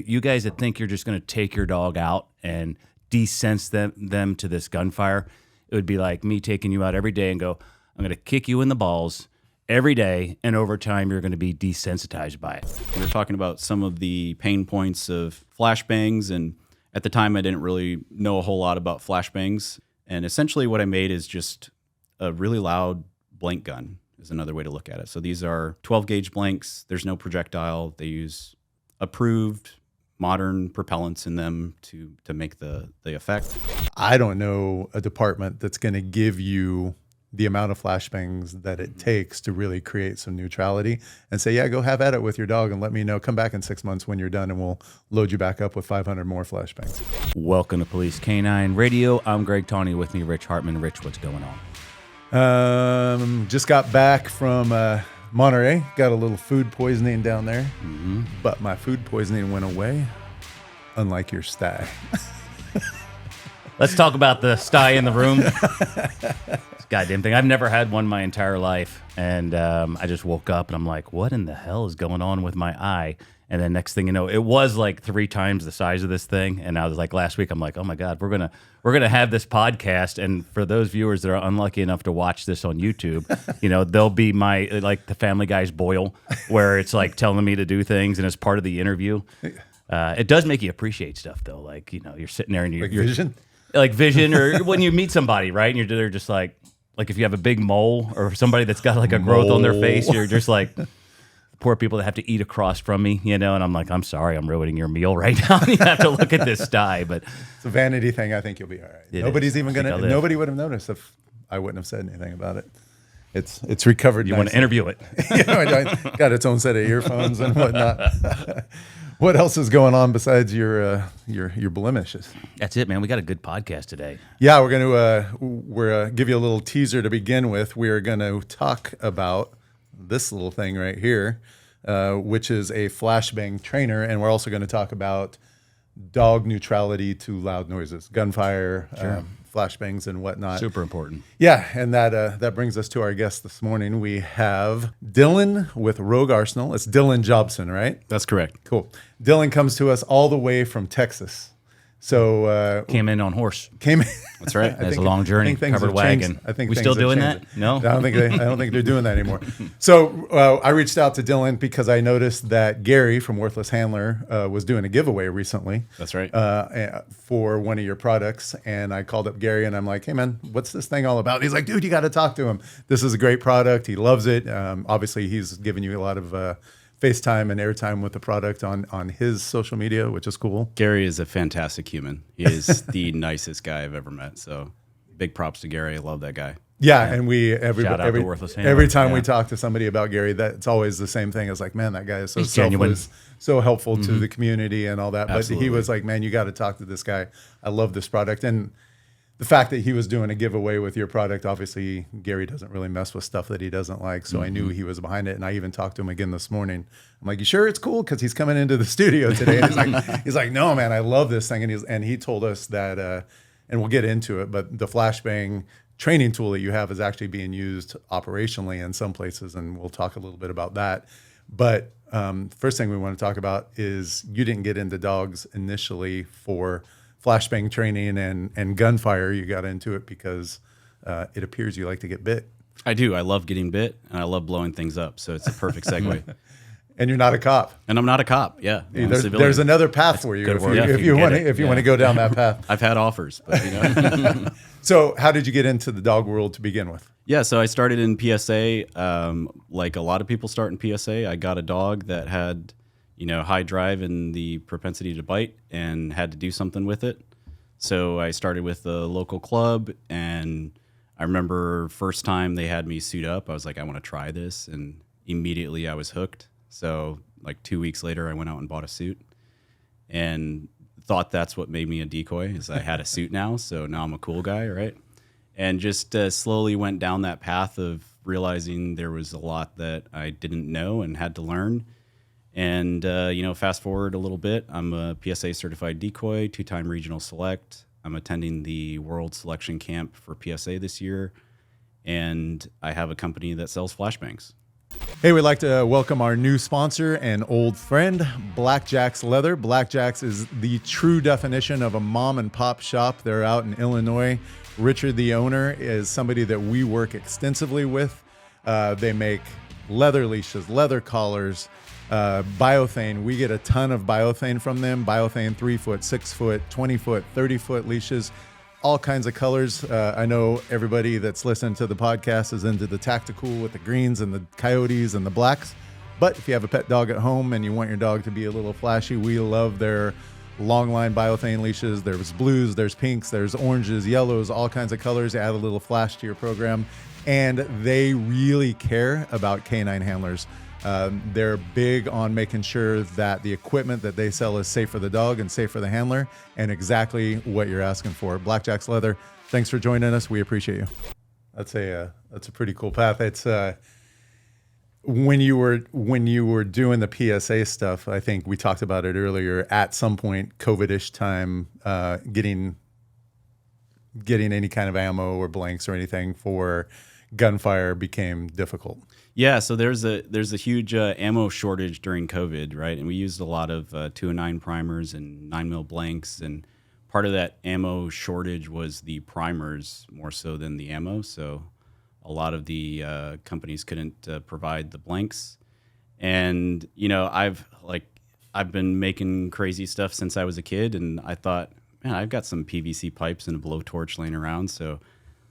you guys that think you're just going to take your dog out and desense them to this gunfire, it would be like me taking you out every day and go, I'm going to kick you in the balls every day, and over time you're going to be desensitized by it. We were talking about some of the pain points of flashbangs, and at the time I didn't really know a whole lot about flashbangs. And essentially what I made is just a really loud blank gun is another way to look at it. So these are 12 gauge blanks. There's no projectile. They use approved modern propellants in them to make the effect. I don't know a department that's going to give you the amount of flashbangs that it takes to really create some neutrality and say, yeah, go have at it with your dog and let me know. Come back in 6 months when you're done and we'll load you back up with 500 more flashbangs. Welcome to Police K9 Radio. I'm Greg Tawney, with me Rich Hartman. Rich, what's going on? Just got back from Monterey. Got a little food poisoning down there, but my food poisoning went away, unlike your sty. Let's talk about the sty in the room. This goddamn thing. I've never had one my entire life, and I just woke up and I'm like, what in the hell is going on with my eye? And then next thing you know, it was like 3 times the size of this thing. And I was like, last week, I'm like, oh my God, we're gonna have this podcast. And for those viewers that are unlucky enough to watch this on YouTube, you know, they'll be my, like the Family Guy's Boyle, where it's like telling me to do things and it's part of the interview. It does make you appreciate stuff though. Like, you know, you're sitting there and you're vision? Like vision, or when you meet somebody, right? And they're just like if you have a big mole or somebody that's got like a growth on their face, you're just like, poor people that have to eat across from me, you know, and I'm like, I'm sorry, I'm ruining your meal right now. You have to look at this sty, but it's a vanity thing. I think you'll be all right. Nobody would have noticed if I wouldn't have said anything about it. It's recovered. You want to interview it? Got its own set of earphones and whatnot. What else is going on besides your blemishes? That's it, man. We got a good podcast today. Yeah, we're gonna give you a little teaser to begin with. We're gonna talk about this little thing right here, which is a flashbang trainer, and we're also going to talk about dog neutrality to loud noises, gunfire, flashbangs, and whatnot. Super important. Yeah, and that brings us to our guest this morning. We have Dylan with Rogue Arsenal. It's Dylan Jobson, right? That's correct. Cool. Dylan comes to us all the way from Texas. So came in on horse. That's right. It's a long journey. Covered wagon. I think we still doing that? No, I don't think they're doing that anymore. So I reached out to Dylan because I noticed that Gary from Worthless Handler was doing a giveaway recently. That's right. For one of your products, and I called up Gary and I'm like, hey man, what's this thing all about? And he's like, dude, you got to talk to him. This is a great product. He loves it. Obviously, he's given you a lot of FaceTime and airtime with the product on his social media, which is cool. Gary is a fantastic human. He is the nicest guy I've ever met. So big props to Gary. I love that guy. Yeah, and every time we talk to somebody about Gary, that's always the same thing. It's like, man, that guy is so selfless, so helpful to the community and all that. Absolutely. But he was like, man, you got to talk to this guy. I love this product. And the fact that he was doing a giveaway with your product, obviously Gary doesn't really mess with stuff that he doesn't like. So I knew he was behind it. And I even talked to him again this morning. I'm like, you sure it's cool? Because he's coming into the studio today. And he's like, no, man, I love this thing. And he told us that, and we'll get into it, but the flashbang training tool that you have is actually being used operationally in some places. And we'll talk a little bit about that. But first thing we want to talk about is you didn't get into dogs initially for flashbang training and gunfire. You got into it because it appears you like to get bit. I do. I love getting bit, and I love blowing things up. So it's a perfect segue. And you're not a cop. And I'm not a cop. Yeah, there's another path for you if you want to go down that path. I've had offers, but you know. So how did you get into the dog world to begin with? Yeah, so I started in PSA. Like a lot of people start in PSA. I got a dog that had, high drive and the propensity to bite and had to do something with it. So I started with the local club, and I remember first time they had me suit up, I was like, I want to try this, and immediately I was hooked. So like 2 weeks later, I went out and bought a suit and thought that's what made me a decoy, is I had a suit now, so now I'm a cool guy, right? And just slowly went down that path of realizing there was a lot that I didn't know and had to learn. And, fast forward a little bit, I'm a PSA certified decoy, 2-time regional select. I'm attending the World Selection Camp for PSA this year. And I have a company that sells flashbangs. Hey, we'd like to welcome our new sponsor and old friend, Blackjack's Leather. Blackjack's is the true definition of a mom and pop shop. They're out in Illinois. Richard, the owner, is somebody that we work extensively with. They make leather leashes, leather collars, biothane. We get a ton of biothane from them. Biothane 3-foot, 6-foot, 20-foot, 30-foot leashes. All kinds of colors. I know everybody that's listening to the podcast is into the tactical with the greens and the coyotes and the blacks. But if you have a pet dog at home and you want your dog to be a little flashy, we love their long line biothane leashes. There's blues, there's pinks, there's oranges, yellows, all kinds of colors. Add a little flash to your program. And they really care about canine handlers. They're big on making sure that the equipment that they sell is safe for the dog and safe for the handler, and exactly what you're asking for. Blackjack's Leather, thanks for joining us. We appreciate you. That's a pretty cool path. It's when you were doing the PSA stuff. I think we talked about it earlier. At some point, COVID-ish time, getting any kind of ammo or blanks or anything for gunfire became difficult. Yeah, so there's a huge ammo shortage during COVID, right? And we used a lot of 209 primers and 9mm blanks, and part of that ammo shortage was the primers more so than the ammo. So a lot of the companies couldn't provide the blanks. And I've been making crazy stuff since I was a kid, and I thought, man, I've got some PVC pipes and a blowtorch laying around, so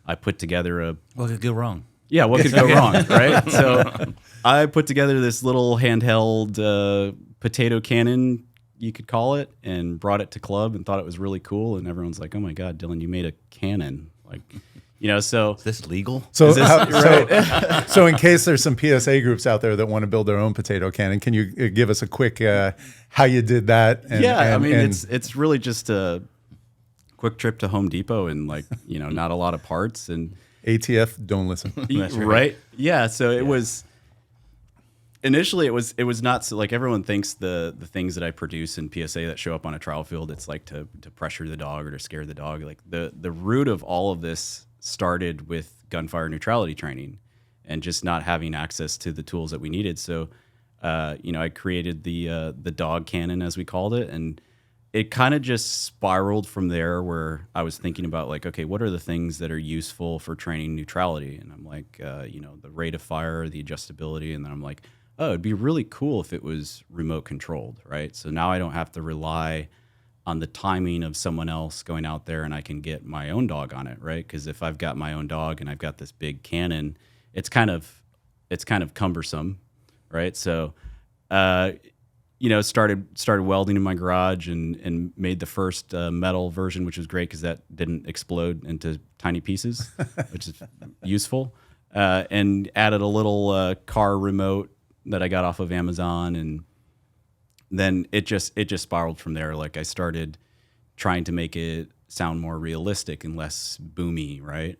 I put together What could go wrong? Yeah, what could go wrong, right? So I put together this little handheld potato cannon, you could call it, and brought it to club and thought it was really cool. And everyone's like, "Oh my God, Dylan, you made a cannon!" So Is this legal? So, so in case there's some PSA groups out there that want to build their own potato cannon, can you give us a quick how you did that? It's really just a quick trip to Home Depot and not a lot of parts and. ATF, don't listen. Right? Yeah. So it was initially it was not so, like everyone thinks the things that I produce in PSA that show up on a trial field, it's like to pressure the dog or to scare the dog. Like the root of all of this started with gunfire neutrality training and just not having access to the tools that we needed. So I created the dog cannon, as we called it, and it kind of just spiraled from there, where I was thinking about okay, what are the things that are useful for training neutrality? And I'm like, the rate of fire, the adjustability, and then I'm like, oh, it'd be really cool if it was remote controlled, right? So now I don't have to rely on the timing of someone else going out there, and I can get my own dog on it, right? Because if I've got my own dog and I've got this big cannon, it's kind of cumbersome, right? So. Started welding in my garage and made the first metal version, which was great because that didn't explode into tiny pieces, which is useful. And added a little car remote that I got off of Amazon, and then it just spiraled from there. Like I started trying to make it sound more realistic and less boomy, right?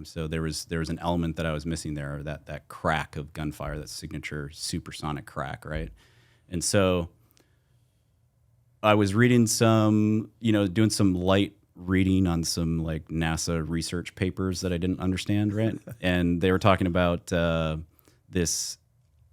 So there was an element that I was missing there, that crack of gunfire, that signature supersonic crack, right? And so I was reading doing some light reading on some NASA research papers that I didn't understand, right? And they were talking about this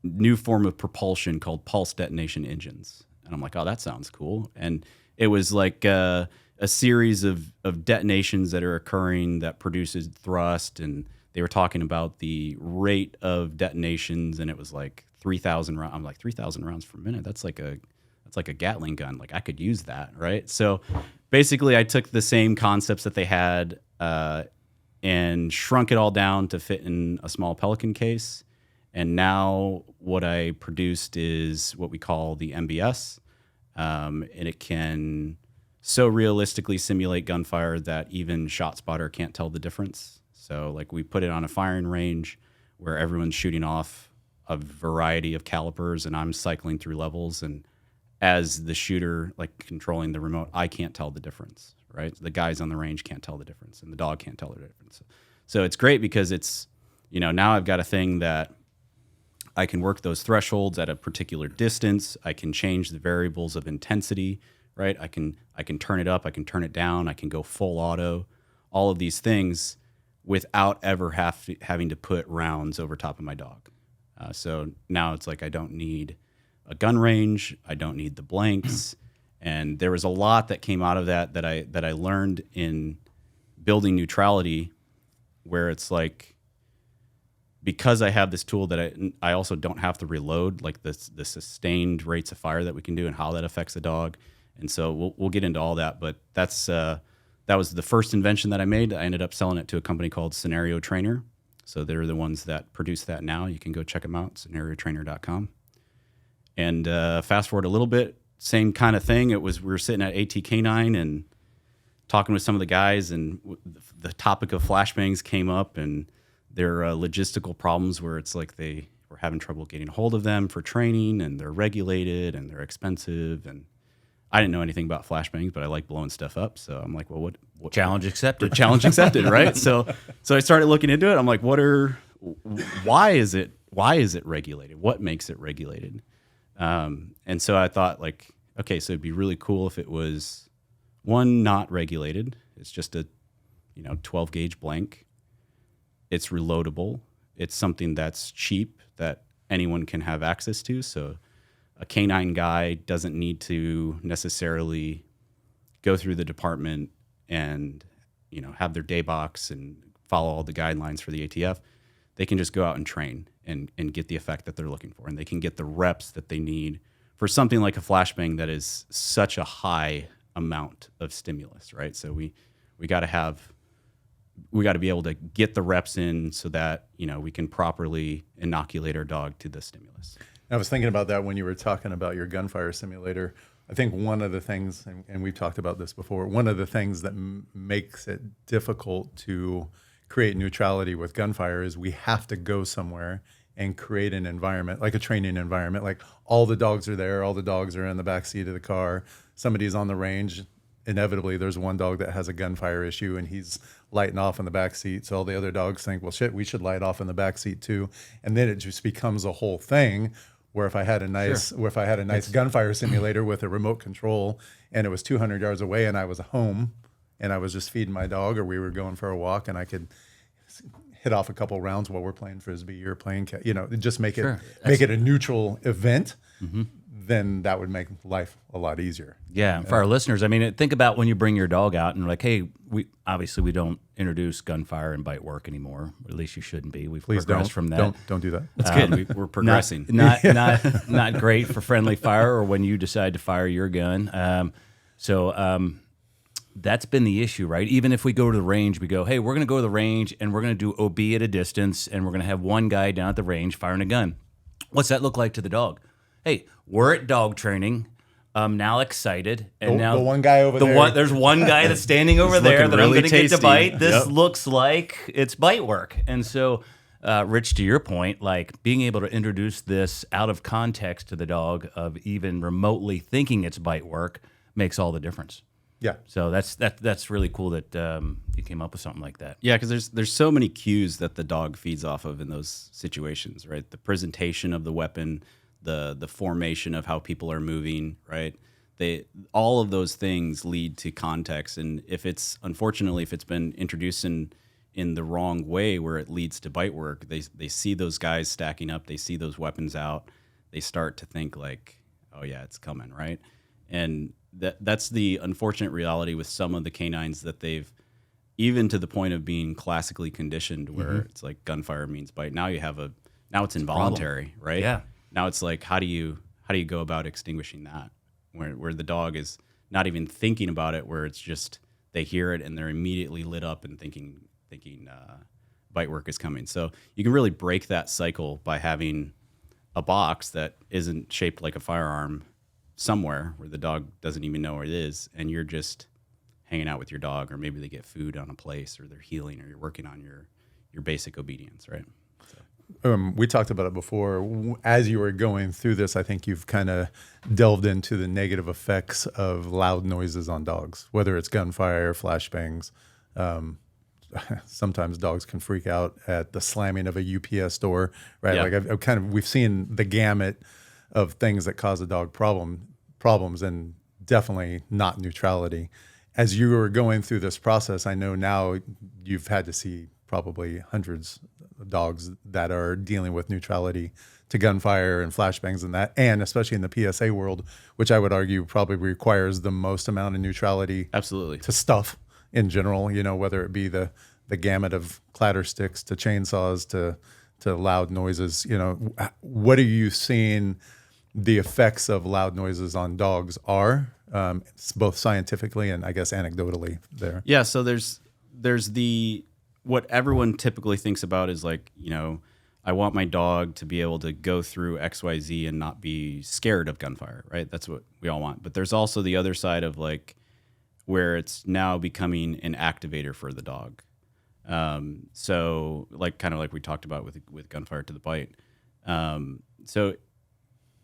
new form of propulsion called pulse detonation engines. And I'm like, oh, that sounds cool. And it was like a series of detonations that are occurring that produces thrust. And they were talking about the rate of detonations, and it was like 3,000 rounds. I'm like, 3,000 rounds per minute. That's like a Gatling gun. Like I could use that, right? So basically, I took the same concepts that they had and shrunk it all down to fit in a small Pelican case. And now what I produced is what we call the MBS, and it can so realistically simulate gunfire that even ShotSpotter can't tell the difference. So we put it on a firing range where everyone's shooting off a variety of calibers, and I'm cycling through levels, and as the shooter controlling the remote, I can't tell the difference, right? The guys on the range can't tell the difference, and the dog can't tell the difference. So it's great because it's now I've got a thing that I can work those thresholds at a particular distance. I can change the variables of intensity, right? I can turn it up, I can turn it down, I can go full auto, all of these things without ever having to put rounds over top of my dog. So now it's like I don't need a gun range, I don't need the blanks, and there was a lot that came out of that I learned in building neutrality, where it's like, because I have this tool that I also don't have to reload, like the sustained rates of fire that we can do and how that affects the dog. And so we'll get into all that, but that was the first invention that I made. I ended up selling it to a company called Scenario Trainer. So they're the ones that produce that now. You can go check them out, scenariotrainer.com. And fast forward a little bit, same kind of thing. We were sitting at ATK9 and talking with some of the guys, and the topic of flashbangs came up, and there are logistical problems where it's like they were having trouble getting a hold of them for training, and they're regulated and they're expensive. And I didn't know anything about flashbangs, but I like blowing stuff up. So I'm like, well, what Challenge accepted. Challenge accepted, right? So I started looking into it. I'm like, why is it regulated? What makes it regulated? And so I thought, like, okay, so it'd be really cool if it was, one, not regulated. It's just a 12 gauge blank. It's reloadable. It's something that's cheap that anyone can have access to. So a canine guy doesn't need to necessarily go through the department and have their day box and follow all the guidelines for the ATF. They can just go out and train and get the effect that they're looking for, and they can get the reps that they need for something like a flashbang that is such a high amount of stimulus, right? So we got to be able to get the reps in so that we can properly inoculate our dog to the stimulus. I was thinking about that when you were talking about your gunfire simulator. I think one of the things, and we've talked about this before, one of the things that makes it difficult to create neutrality with gunfire is we have to go somewhere and create an environment, like a training environment. Like all the dogs are there, all the dogs are in the back seat of the car, somebody's on the range. Inevitably, there's one dog that has a gunfire issue and he's lighting off in the back seat. So all the other dogs think, well, shit, we should light off in the back seat too. And then it just becomes a whole thing. Where if I had a nice gunfire simulator with a remote control, and it was 200 yards away, and I was home, and I was just feeding my dog, or we were going for a walk, and I could hit off a couple rounds while we're playing frisbee or playing, just make it a neutral event. Mm-hmm. Then that would make life a lot easier. Yeah, for our listeners, I mean, think about when you bring your dog out and like, hey, we don't introduce gunfire and bite work anymore. Or at least you shouldn't be. We've progressed from that. Don't do that. That's good. We're progressing. Not great for friendly fire or when you decide to fire your gun. So that's been the issue, right? Even if we go to the range, we go, hey, we're going to go to the range and we're going to do OB at a distance, and we're going to have one guy down at the range firing a gun. What's that look like to the dog? Hey, we're at dog training. I'm now excited, and now the one guy over there. There's one guy that's standing over there that really I'm going to get to tasty. bite. This Yep. looks like it's bite work, and so, Rich, to your point, like being able to introduce this out of context to the dog, of even remotely thinking it's bite work, makes all the difference. Yeah. So that's really cool that you came up with something like that. Yeah, because there's so many cues that the dog feeds off of in those situations, right? The presentation of the weapon, the formation of how people are moving, right? All of those things lead to context, and if it's been introduced in the wrong way, where it leads to bite work, they see those guys stacking up, they see those weapons out, they start to think like, oh yeah, it's coming, right? And that's the unfortunate reality with some of the canines, that they've, even to the point of being classically conditioned, where it's like gunfire means bite. Now it's involuntary, right? Yeah. Now it's like, how do you go about extinguishing that, where the dog is not even thinking about it, where it's just they hear it and they're immediately lit up and thinking bite work is coming. So you can really break that cycle by having a box that isn't shaped like a firearm somewhere where the dog doesn't even know where it is, and you're just hanging out with your dog, or maybe they get food on a place, or they're healing, or you're working on your basic obedience, right? We talked about it before. As you were going through this, I think you've kind of delved into the negative effects of loud noises on dogs, whether it's gunfire, flashbangs. Sometimes dogs can freak out at the slamming of a UPS door, right? Yeah. Like we've seen the gamut of things that cause a dog problems, and definitely not neutrality. As you were going through this process, I know now you've had to see probably hundreds of dogs that are dealing with neutrality to gunfire and flashbangs and that, and especially in the PSA world, which I would argue probably requires the most amount of neutrality Absolutely. to stuff in general, whether it be the gamut of clatter sticks to chainsaws to loud noises. What are you seeing the effects of loud noises on dogs are, both scientifically and I guess anecdotally there? Yeah, so there's what everyone typically thinks about is like, I want my dog to be able to go through XYZ and not be scared of gunfire, right? That's what we all want. But there's also the other side of like where it's now becoming an activator for the dog. So like kind of like we talked about with gunfire to the bite. So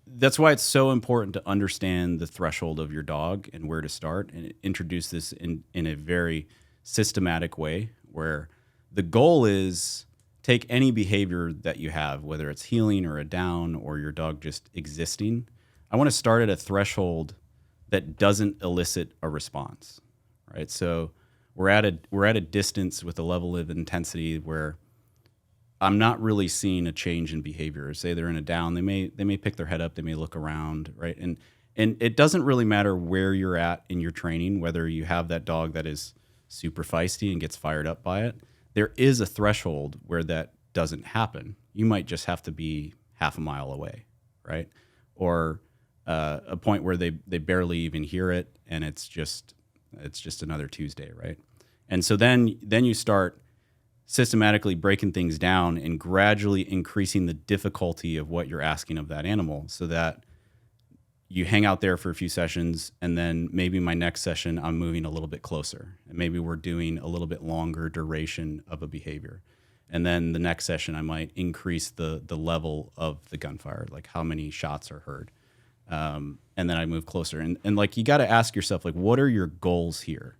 that's why it's so important to understand the threshold of your dog and where to start and introduce this in a very systematic way where the goal is take any behavior that you have, whether it's healing or a down or your dog just existing. I want to start at a threshold that doesn't elicit a response, right? So we're at a distance with a level of intensity where I'm not really seeing a change in behavior. Say they're in a down, they may pick their head up, they may look around, right? And it doesn't really matter where you're at in your training, whether you have that dog that is super feisty and gets fired up by it. There is a threshold where that doesn't happen. You might just have to be half a mile away, right? Or a point where they barely even hear it, and it's just another Tuesday, right? And so then you start systematically breaking things down and gradually increasing the difficulty of what you're asking of that animal, so that you hang out there for a few sessions, and then maybe my next session I'm moving a little bit closer, and maybe we're doing a little bit longer duration of a behavior, and then the next session I might increase the level of the gunfire, like how many shots are heard, and then I move closer, and like you got to ask yourself, like, what are your goals here?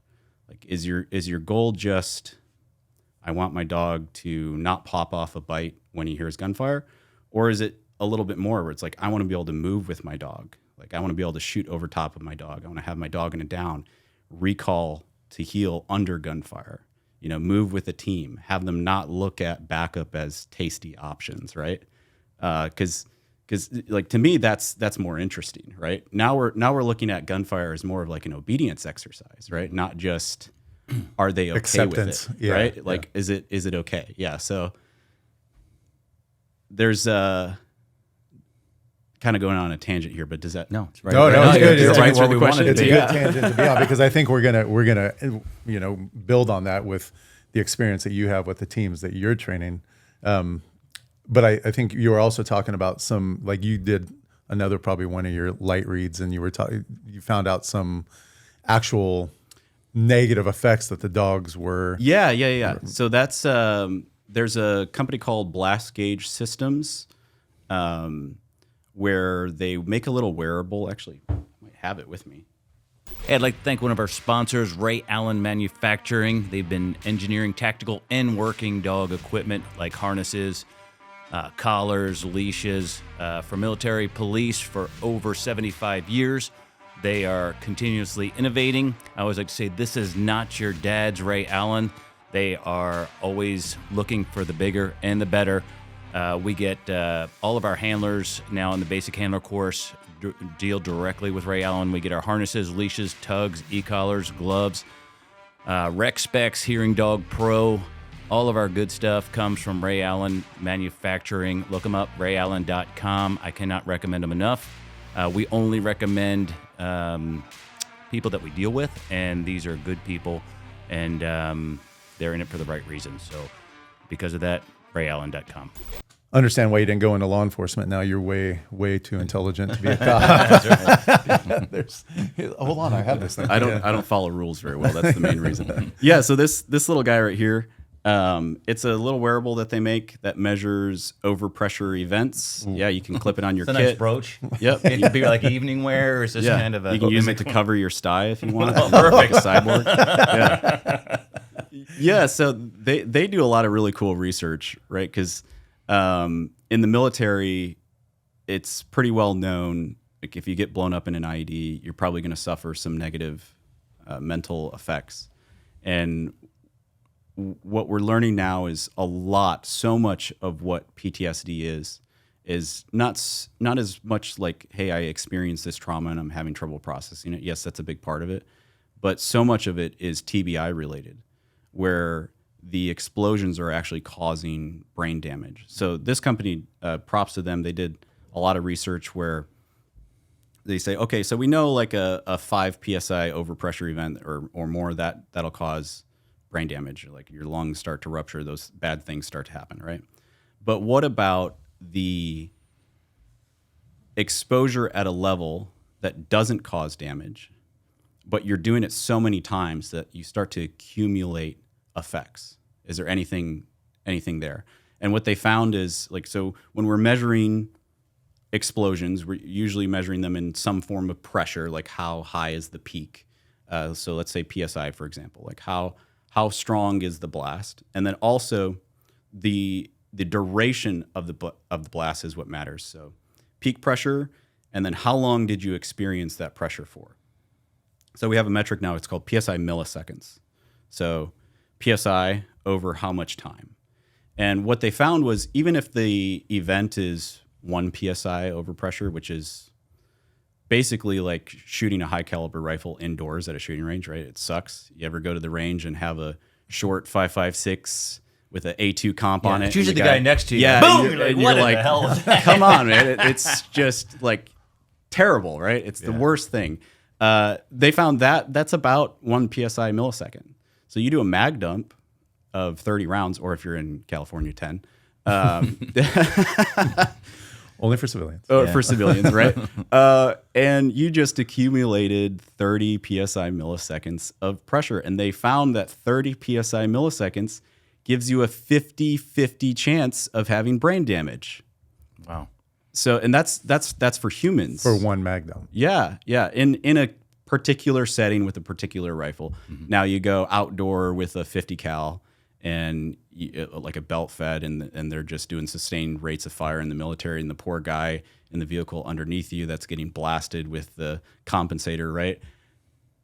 Like, is your goal just I want my dog to not pop off a bite when he hears gunfire, or is it a little bit more where it's like I want to be able to move with my dog? Like I want to be able to shoot over top of my dog. I want to have my dog in a down, recall to heal under gunfire, move with a team, have them not look at backup as tasty options, right? Because like to me, that's more interesting, right? Now we're looking at gunfire as more of like an obedience exercise, right? Not just are they okay Acceptance. with it, right? Like is it okay? Yeah. So there's kind of going on a tangent here, but does that No, it's right. No, it's good. It's It's right a where we wanted It's to a be. good tangent to be on, because I think we're gonna build on that with the experience that you have with the teams that you're training. But I think you were also talking about some, like you did another, probably one of your light reads, and you found out some actual negative effects that the dogs were. Yeah. So that's there's a company called Blast Gauge Systems, where they make a little wearable. Actually, I might have it with me. Hey, I'd like to thank one of our sponsors, Ray Allen Manufacturing. They've been engineering tactical and working dog equipment like harnesses, collars, leashes for military police for over 75 years. They are continuously innovating. I always like to say, this is not your dad's Ray Allen. They are always looking for the bigger and the better. We get all of our handlers now in the basic handler course deal directly with Ray Allen. We get our harnesses, leashes, tugs, e-collars, gloves, Rec Specs, Hearing Dog Pro. All of our good stuff comes from Ray Allen Manufacturing. Look them up, rayallen.com. I cannot recommend them enough. We only recommend people that we deal with, and these are good people, and they're in it for the right reasons. So because of that, rayallen.com. Understand why you didn't go into law enforcement. Now you're way too intelligent to be a cop. Hold on, I have this thing. I don't follow rules very well. That's the main reason. Yeah. So this little guy right here, it's a little wearable that they make that measures overpressure events. Yeah, you can clip it on your It's a kit. nice brooch. Yep. It could be like evening wear, or is this kind of a... You can use it to cover your sty if you want. Oh, perfect. Like a cyborg. Yeah. Yeah. So they do a lot of really cool research, right? Because in the military, it's pretty well known. Like if you get blown up in an IED, you're probably going to suffer some negative mental effects. And what we're learning now is so much of what PTSD is not as much like, hey, I experienced this trauma and I'm having trouble processing it. Yes, that's a big part of it, but so much of it is TBI related, where the explosions are actually causing brain damage. So this company, props to them, they did a lot of research where they say, okay, so we know like a 5 psi overpressure event or more that'll cause brain damage, like your lungs start to rupture, those bad things start to happen, right? But what about the exposure at a level that doesn't cause damage, but you're doing it so many times that you start to accumulate effects? Is there anything there? And what they found is, like, so when we're measuring explosions, we're usually measuring them in some form of pressure, like how high is the peak. So let's say PSI, for example, like how strong is the blast, and then also the duration of the blast is what matters. So peak pressure, and then how long did you experience that pressure for? So we have a metric now. It's called PSI milliseconds. So PSI over how much time. And what they found was, even if the event is 1 PSI overpressure, which is basically like shooting a high caliber rifle indoors at a shooting range, right? It sucks. You ever go to the range and have a short 5.56 with an A2 comp on it? It's usually the guy next to you. Yeah, Boom! and You're you're like, what in the hell was that? come on, man. It's just like terrible, right? It's the worst thing. They found that's about 1 PSI millisecond. So you do a mag dump of 30 rounds, or if you're in California, 10. Only for civilians. For civilians, right? And you just accumulated 30 PSI milliseconds of pressure. And they found that 30 PSI milliseconds gives you a 50-50 chance of having brain damage. Wow. So, and that's for humans. For one Magnum. Yeah. In a particular setting with a particular rifle. Mm-hmm. Now you go outdoor with a 50 cal and like a belt fed, and they're just doing sustained rates of fire in the military, and the poor guy in the vehicle underneath you that's getting blasted with the compensator, right?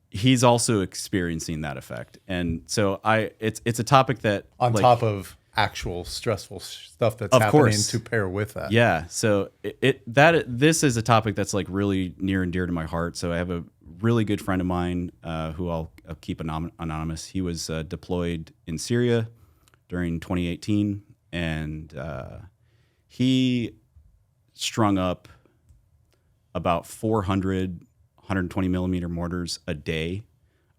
He's also experiencing that effect. And so it's a topic that on top of actual stressful stuff that's happening to pair with that. Yeah. So this is a topic that's like really near and dear to my heart. So I have a really good friend of mine who I'll keep anonymous. He was deployed in Syria during 2018, and he strung up about 400 120 millimeter mortars a day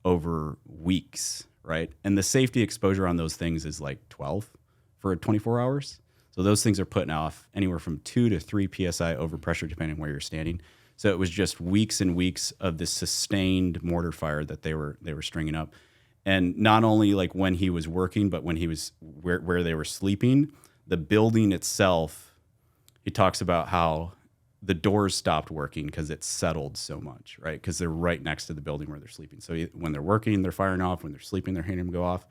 over weeks, right? And the safety exposure on those things is like 12 for 24 hours. So those things are putting off anywhere from 2 to 3 PSI overpressure, depending on where you're standing. So it was just weeks and weeks of this sustained mortar fire that they were stringing up. And not only like when he was working, but when he was where they were sleeping, the building itself, he talks about how the doors stopped working because it settled so much, right? Because they're right next to the building where they're sleeping. So when they're working, they're firing off. When they're sleeping, they're hearing them go off.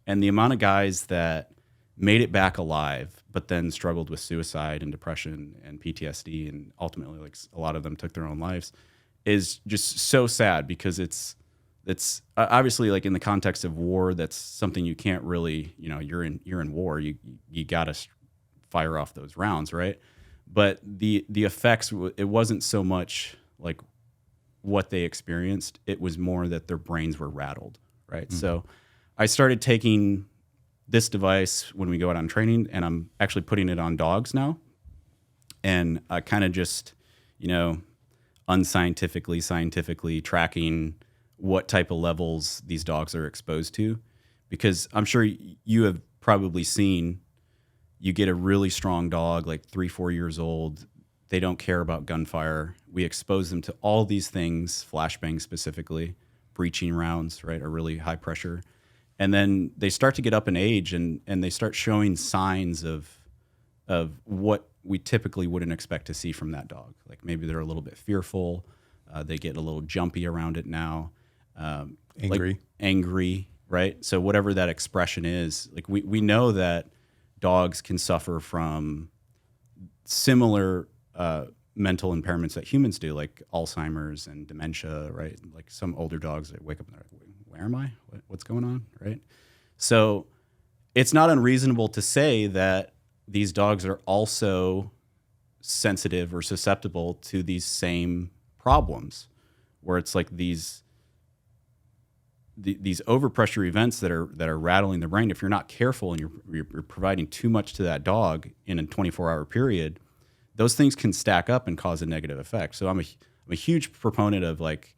And the amount of guys that made it back alive, but then struggled with suicide and depression and PTSD, and ultimately, like a lot of them took their own lives, is just so sad, because it's obviously, like in the context of war, that's something you can't really, you're in war, you got to fire off those rounds, right? But the effects, it wasn't so much like what they experienced, it was more that their brains were rattled, right? Mm-hmm. So I started taking this device when we go out on training, and I'm actually putting it on dogs now. And I kind of just, unscientifically, scientifically tracking what type of levels these dogs are exposed to. Because I'm sure you have probably seen, you get a really strong dog, like 3-4 years old, they don't care about gunfire. We expose them to all these things, flashbangs specifically, breaching rounds, right, are really high pressure. And then they start to get up in age, and they start showing signs of what we typically wouldn't expect to see from that dog. Like maybe they're a little bit fearful. They get a little jumpy around it now. Angry, right? So whatever that expression is, like we know that dogs can suffer from similar mental impairments that humans do, like Alzheimer's and dementia, right? Like some older dogs that wake up and they're like, where am I? What's going on, right? So it's not unreasonable to say that these dogs are also sensitive or susceptible to these same problems, where it's like these overpressure events that are rattling the brain. If you're not careful and you're providing too much to that dog in a 24-hour period, those things can stack up and cause a negative effect. So I'm a huge proponent of like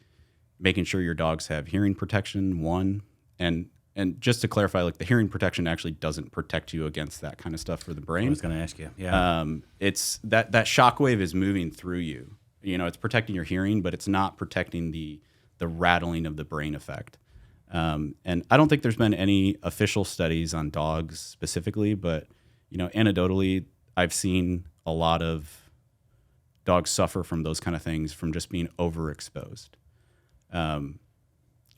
making sure your dogs have hearing protection, one, and just to clarify, like the hearing protection actually doesn't protect you against that kind of stuff for the brain. I was going to ask you. Yeah. It's that shockwave is moving through you. You know, it's protecting your hearing, but it's not protecting the rattling of the brain effect. And I don't think there's been any official studies on dogs specifically, but you know, anecdotally, I've seen a lot of dogs suffer from those kind of things from just being overexposed.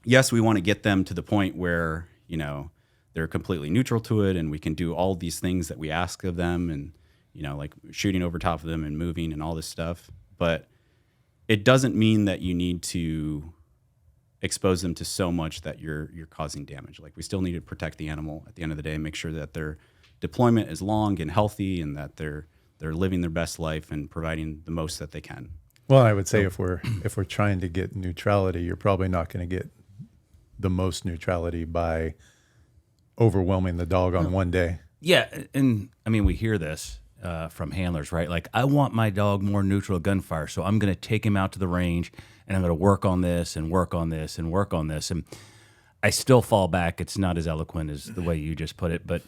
Yes, we want to get them to the point where, you know, they're completely neutral to it and we can do all these things that we ask of them and, you know, like shooting over top of them and moving and all this stuff. But it doesn't mean that you need to expose them to so much that you're causing damage. Like we still need to protect the animal at the end of the day and make sure that their deployment is long and healthy and that they're living their best life and providing the most that they can. Well, I would say if we're trying to get neutrality, you're probably not going to get the most neutrality by overwhelming the dog on one day. Yeah, and I mean, we hear this from handlers, right? Like, I want my dog more neutral at gunfire, so I'm going to take him out to the range, and I'm going to work on this and work on this and work on this. And I still fall back. It's not as eloquent as the way you just put it, but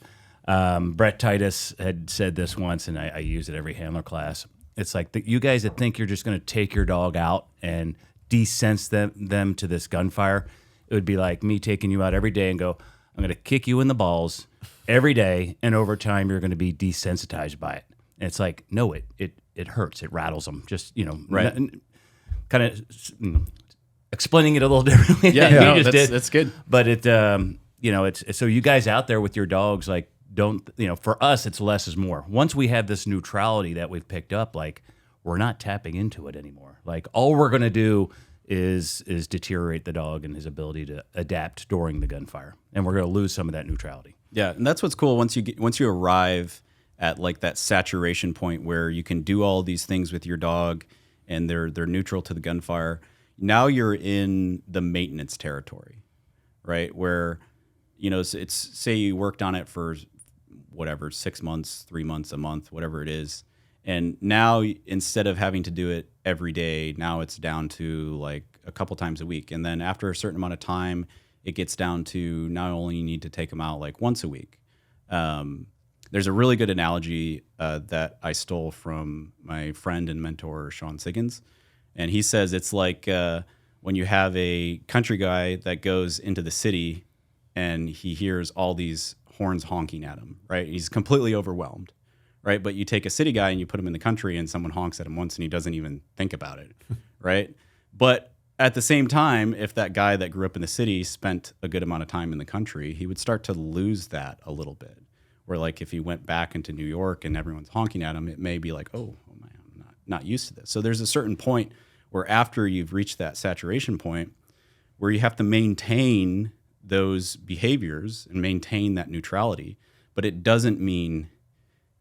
Brett Titus had said this once, and I use it every handler class. It's like you guys that think you're just going to take your dog out and desense them to this gunfire, it would be like me taking you out every day and go, I'm going to kick you in the balls every day, and over time you're going to be desensitized by it. And it's like, no, it hurts. It rattles them. Just, you know, right. Kind of explaining it a little differently. Yeah, you just did. That's good. But it, you know, it's so you guys out there with your dogs, like, don't, you know, for us, it's less is more. Once we have this neutrality that we've picked up, like, we're not tapping into it anymore. Like, all we're going to do is deteriorate the dog and his ability to adapt during the gunfire, and we're going to lose some of that neutrality. Yeah, and that's what's cool once you arrive at like that saturation point where you can do all these things with your dog and they're neutral to the gunfire. Now you're in the maintenance territory, right? Where, you know, it's say you worked on it for whatever, 6 months, 3 months, a month, whatever it is. And now instead of having to do it every day, now it's down to like a couple times a week. And then after a certain amount of time, it gets down to not only you need to take them out like once a week. There's a really good analogy that I stole from my friend and mentor, Sean Siggins. And he says it's like when you have a country guy that goes into the city and he hears all these horns honking at him, right? He's completely overwhelmed. Right, but you take a city guy and you put him in the country and someone honks at him once and he doesn't even think about it, right? But at the same time, if that guy that grew up in the city spent a good amount of time in the country, he would start to lose that a little bit. Where like if he went back into New York and everyone's honking at him, it may be like, oh man, I'm not used to this. So there's a certain point where after you've reached that saturation point where you have to maintain those behaviors and maintain that neutrality, but it doesn't mean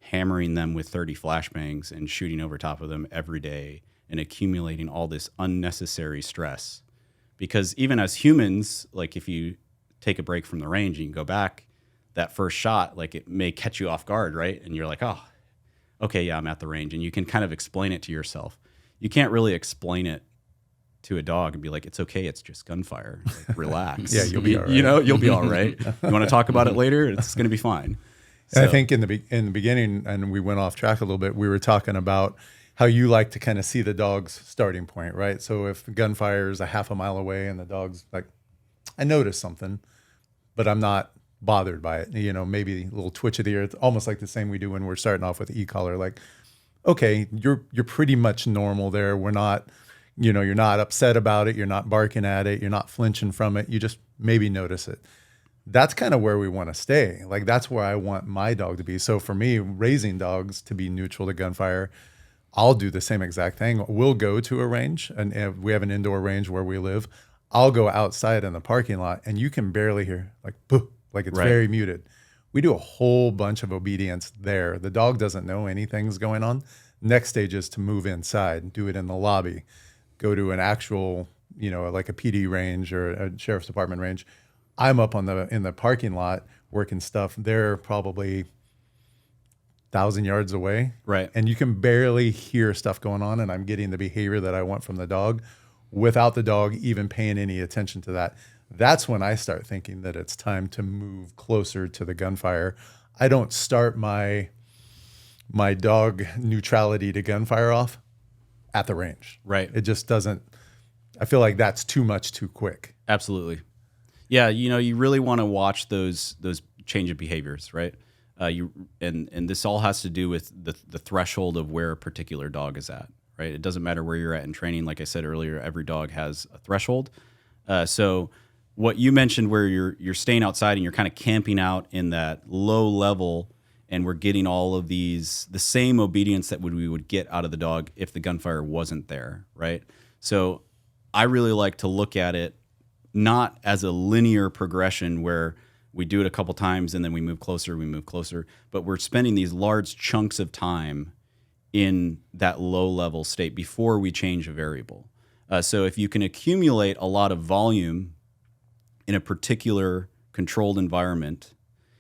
hammering them with 30 flashbangs and shooting over top of them every day and accumulating all this unnecessary stress. Because even as humans, like if you take a break from the range and you go back, that first shot, like it may catch you off guard, right? And you're like, oh, okay, yeah, I'm at the range. And you can kind of explain it to yourself. You can't really explain it to a dog and be like, it's okay, it's just gunfire. Like, relax. Yeah, you'll be all right. You know, you'll be all right. You want to talk about it later? It's going to be fine. And I think in the beginning, and we went off track a little bit, we were talking about how you like to kind of see the dog's starting point, right? So if the gunfire is a half a mile away and the dog's like, I noticed something, but I'm not bothered by it. You know, maybe a little twitch of the ear. It's almost like the same we do when we're starting off with e-collar. Like, okay, you're pretty much normal there. We're not, you know, you're not upset about it. You're not barking at it. You're not flinching from it. You just maybe notice it. That's kind of where we want to stay. Like, that's where I want my dog to be. So for me, raising dogs to be neutral to gunfire, I'll do the same exact thing. We'll go to a range, and if we have an indoor range where we live, I'll go outside in the parking lot and you can barely hear like, boo, like it's very muted. We do a whole bunch of obedience there. The dog doesn't know anything's going on. Next stage is to move inside, do it in the lobby, go to an actual, like a PD range or a sheriff's department range. I'm up in the parking lot working stuff. They're probably 1,000 yards away. Right. And you can barely hear stuff going on, and I'm getting the behavior that I want from the dog without the dog even paying any attention to that. That's when I start thinking that it's time to move closer to the gunfire. I don't start my dog neutrality to gunfire off at the range. Right. It just doesn't. I feel like that's too much too quick. Absolutely. Yeah, you really want to watch those change of behaviors, right? And this all has to do with the threshold of where a particular dog is at, right? It doesn't matter where you're at in training. Like I said earlier, every dog has a threshold. So what you mentioned, where you're staying outside and you're kind of camping out in that low level, and we're getting all of the same obedience that we would get out of the dog if the gunfire wasn't there, right? So I really like to look at it not as a linear progression where we do it a couple times and then we move closer, but we're spending these large chunks of time in that low level state before we change a variable. So if you can accumulate a lot of volume in a particular controlled environment,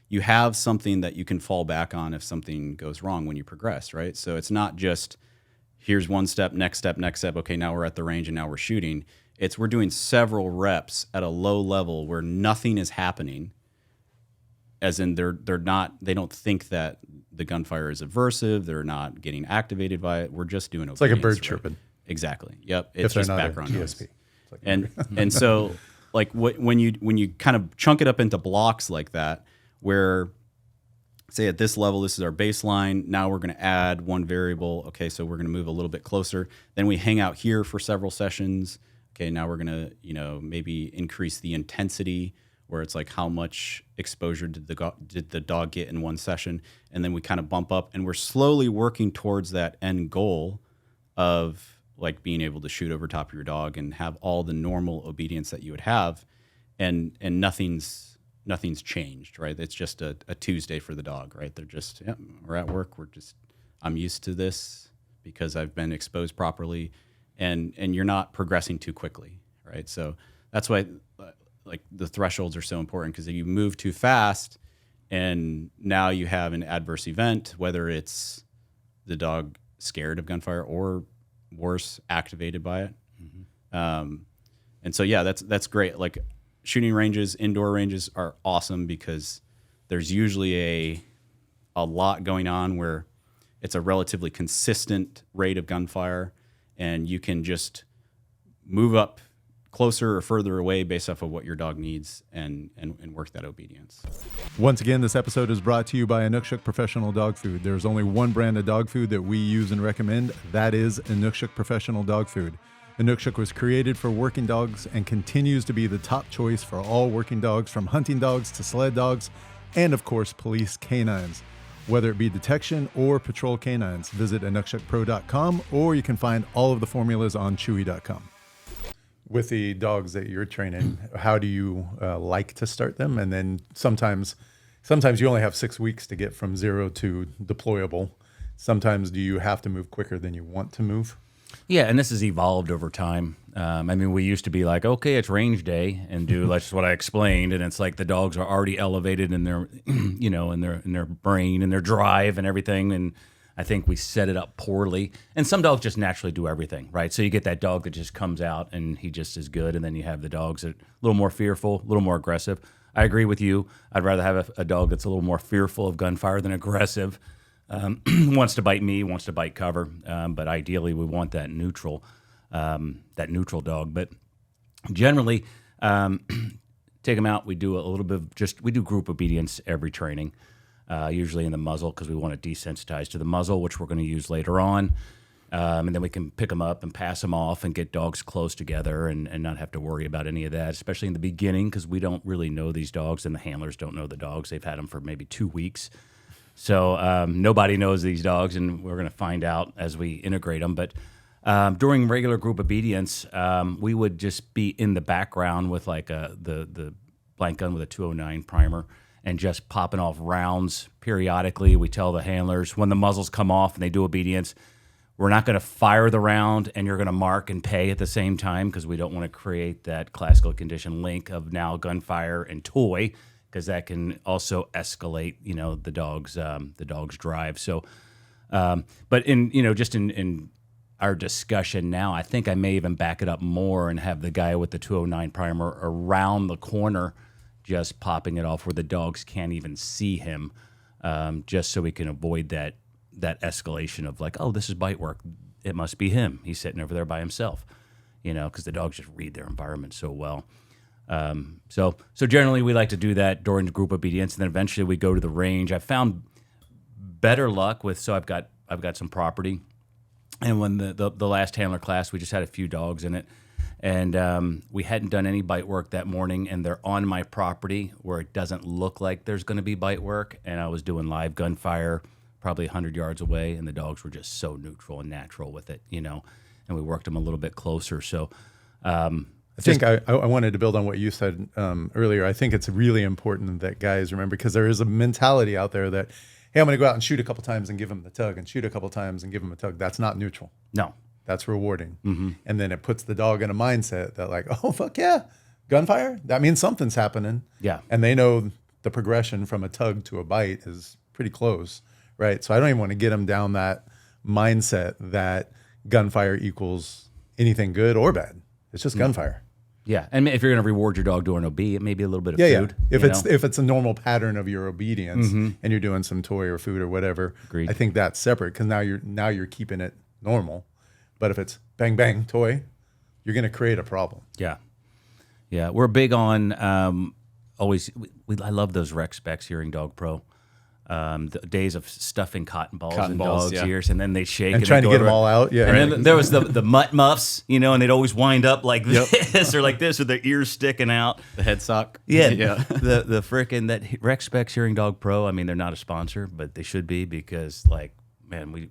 you have something that you can fall back on if something goes wrong when you progress, right? So it's not just here's one step, next step, okay, now we're at the range and now we're shooting. We're doing several reps at a low level where nothing is happening, as in they don't think that the gunfire is aversive, they're not getting activated by it. We're just doing It's like a bird right? chirping. Exactly. Yep. It's just background noise. Like And so like when you kind of chunk it up into blocks like that, where say at this level, this is our baseline. Now we're going to add one variable. Okay, so we're going to move a little bit closer. Then we hang out here for several sessions. Okay, now we're going to, maybe increase the intensity, where it's like how much exposure did the dog get in one session, and then we kind of bump up, and we're slowly working towards that end goal of like being able to shoot over top of your dog and have all the normal obedience that you would have, and nothing's changed, right? It's just a Tuesday for the dog, right? They're just, we're at work. I'm used to this because I've been exposed properly, and you're not progressing too quickly, right? So that's why like the thresholds are so important, because if you move too fast and now you have an adverse event, whether it's the dog scared of gunfire or worse, activated by it. Mm-hmm. And so, yeah, that's great. Like shooting ranges, indoor ranges are awesome because there's usually a lot going on where it's a relatively consistent rate of gunfire, and you can just move up closer or further away based off of what your dog needs and work that obedience. Once again, this episode is brought to you by Inukshuk Professional Dog Food. There's only one brand of dog food that we use and recommend. That is Inukshuk Professional Dog Food. Inukshuk was created for working dogs and continues to be the top choice for all working dogs, from hunting dogs to sled dogs, and of course, police canines. Whether it be detection or patrol canines, visit inukshukpro.com, or you can find all of the formulas on chewy.com. With the dogs that you're training, how do you like to start them? And then sometimes you only have 6 weeks to get from 0 to deployable. Sometimes do you have to move quicker than you want to move? Yeah, and this has evolved over time. We used to be like, okay, it's range day, and do that's what I explained, and it's like the dogs are already elevated in their, in their brain and their drive and everything, and I think we set it up poorly. And some dogs just naturally do everything, right? So you get that dog that just comes out and he just is good, and then you have the dogs that are a little more fearful, a little more aggressive. I agree with you. I'd rather have a dog that's a little more fearful of gunfire than aggressive. Wants to bite me, wants to bite cover, but ideally we want that neutral dog. But generally, take them out. We do a little bit of we do group obedience every training, usually in the muzzle, because we want to desensitize to the muzzle, which we're going to use later on. And then we can pick them up and pass them off and get dogs close together and not have to worry about any of that, especially in the beginning, because we don't really know these dogs and the handlers don't know the dogs. They've had them for maybe 2 weeks. So nobody knows these dogs, and we're going to find out as we integrate them. But during regular group obedience, we would just be in the background with like the blank gun with a 209 primer, and just popping off rounds periodically. We tell the handlers when the muzzles come off and they do obedience, we're not going to fire the round and you're going to mark and pay at the same time, because we don't want to create that classical condition link of now gunfire and toy, because that can also escalate, the dog's drive. So, but in our discussion now, I think I may even back it up more and have the guy with the 209 primer around the corner, just popping it off where the dogs can't even see him, just so we can avoid that escalation of like, oh, this is bite work. It must be him. He's sitting over there by himself, because the dogs just read their environment so well. So generally we like to do that during the group obedience, and then eventually we go to the range. I found better luck with, so I've got some property, and when the last handler class, we just had a few dogs in it, and we hadn't done any bite work that morning, and they're on my property where it doesn't look like there's going to be bite work, and I was doing live gunfire probably 100 yards away, and the dogs were just so neutral and natural with it, and we worked them a little bit closer. So I think I wanted to build on what you said earlier. I think it's really important that guys remember, because there is a mentality out there that, hey, I'm going to go out and shoot a couple times and give him the tug, and shoot a couple times and give him a tug. That's not neutral. No. That's rewarding. Mm-hmm. And then it puts the dog in a mindset that like, oh, fuck yeah, gunfire? That means something's happening. Yeah. And they know the progression from a tug to a bite is pretty close, right? So I don't even want to get them down that mindset that gunfire equals anything good or bad. It's just gunfire. Yeah, and if you're going to reward your dog doing OB, it may be a little bit of food. Yeah. If it's a normal pattern of your obedience, and you're doing some toy or food or whatever, Agreed. I think that's separate, because now you're keeping it normal. But if it's bang bang toy, you're going to create a problem. Yeah, we're big on always. I love those rec specs here in Dog Pro. The days of stuffing cotton balls in dogs' ears, and then they shake and trying to get them all out. Yeah, and then there was the mutt muffs, and they'd always wind up like this or like this with their ears sticking out. The head sock. Yeah. The frickin' that rec specs Hearing Dog Pro. I mean, they're not a sponsor, but they should be, because like, man, we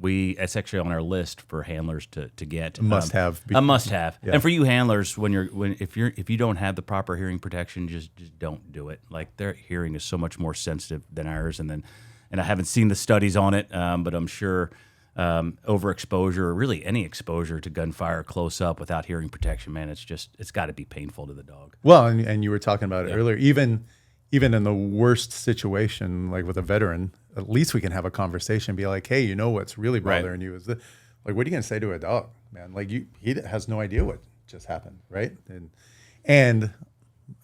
it's actually on our list for handlers to get. A must have. A must have. Yeah. And for you handlers, if you don't have the proper hearing protection, just don't do it. Like, their hearing is so much more sensitive than ours, and I haven't seen the studies on it, but I'm sure overexposure, or really any exposure to gunfire close up without hearing protection, man, it's got to be painful to the dog. Well, and you were talking about it earlier. Even in the worst situation, like with a veteran, at least we can have a conversation, be like, hey, what's really bothering you is that, like, what are you going to say to a dog, man? Like, he has no idea what just happened, right? And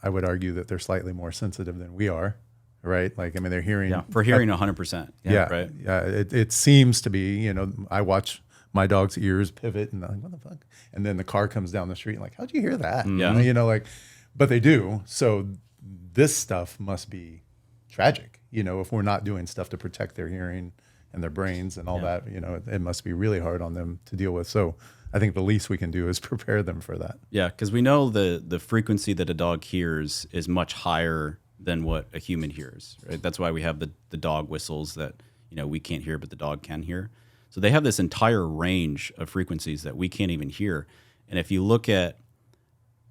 I would argue that they're slightly more sensitive than we are, right? Like, I mean, they're hearing. Yeah, for hearing 100%. Yeah, right. Yeah, it seems to be, I watch my dog's ears pivot, and I'm like, what the fuck? And then the car comes down the street, and like, how'd you hear that? Yeah. But they do. So this stuff must be tragic, if we're not doing stuff to protect their hearing and their brains and all that, it must be really hard on them to deal with. So I think the least we can do is prepare them for that. Yeah, because we know the frequency that a dog hears is much higher than what a human hears, right? That's why we have the dog whistles that, we can't hear, but the dog can hear. So they have this entire range of frequencies that we can't even hear. And if you look at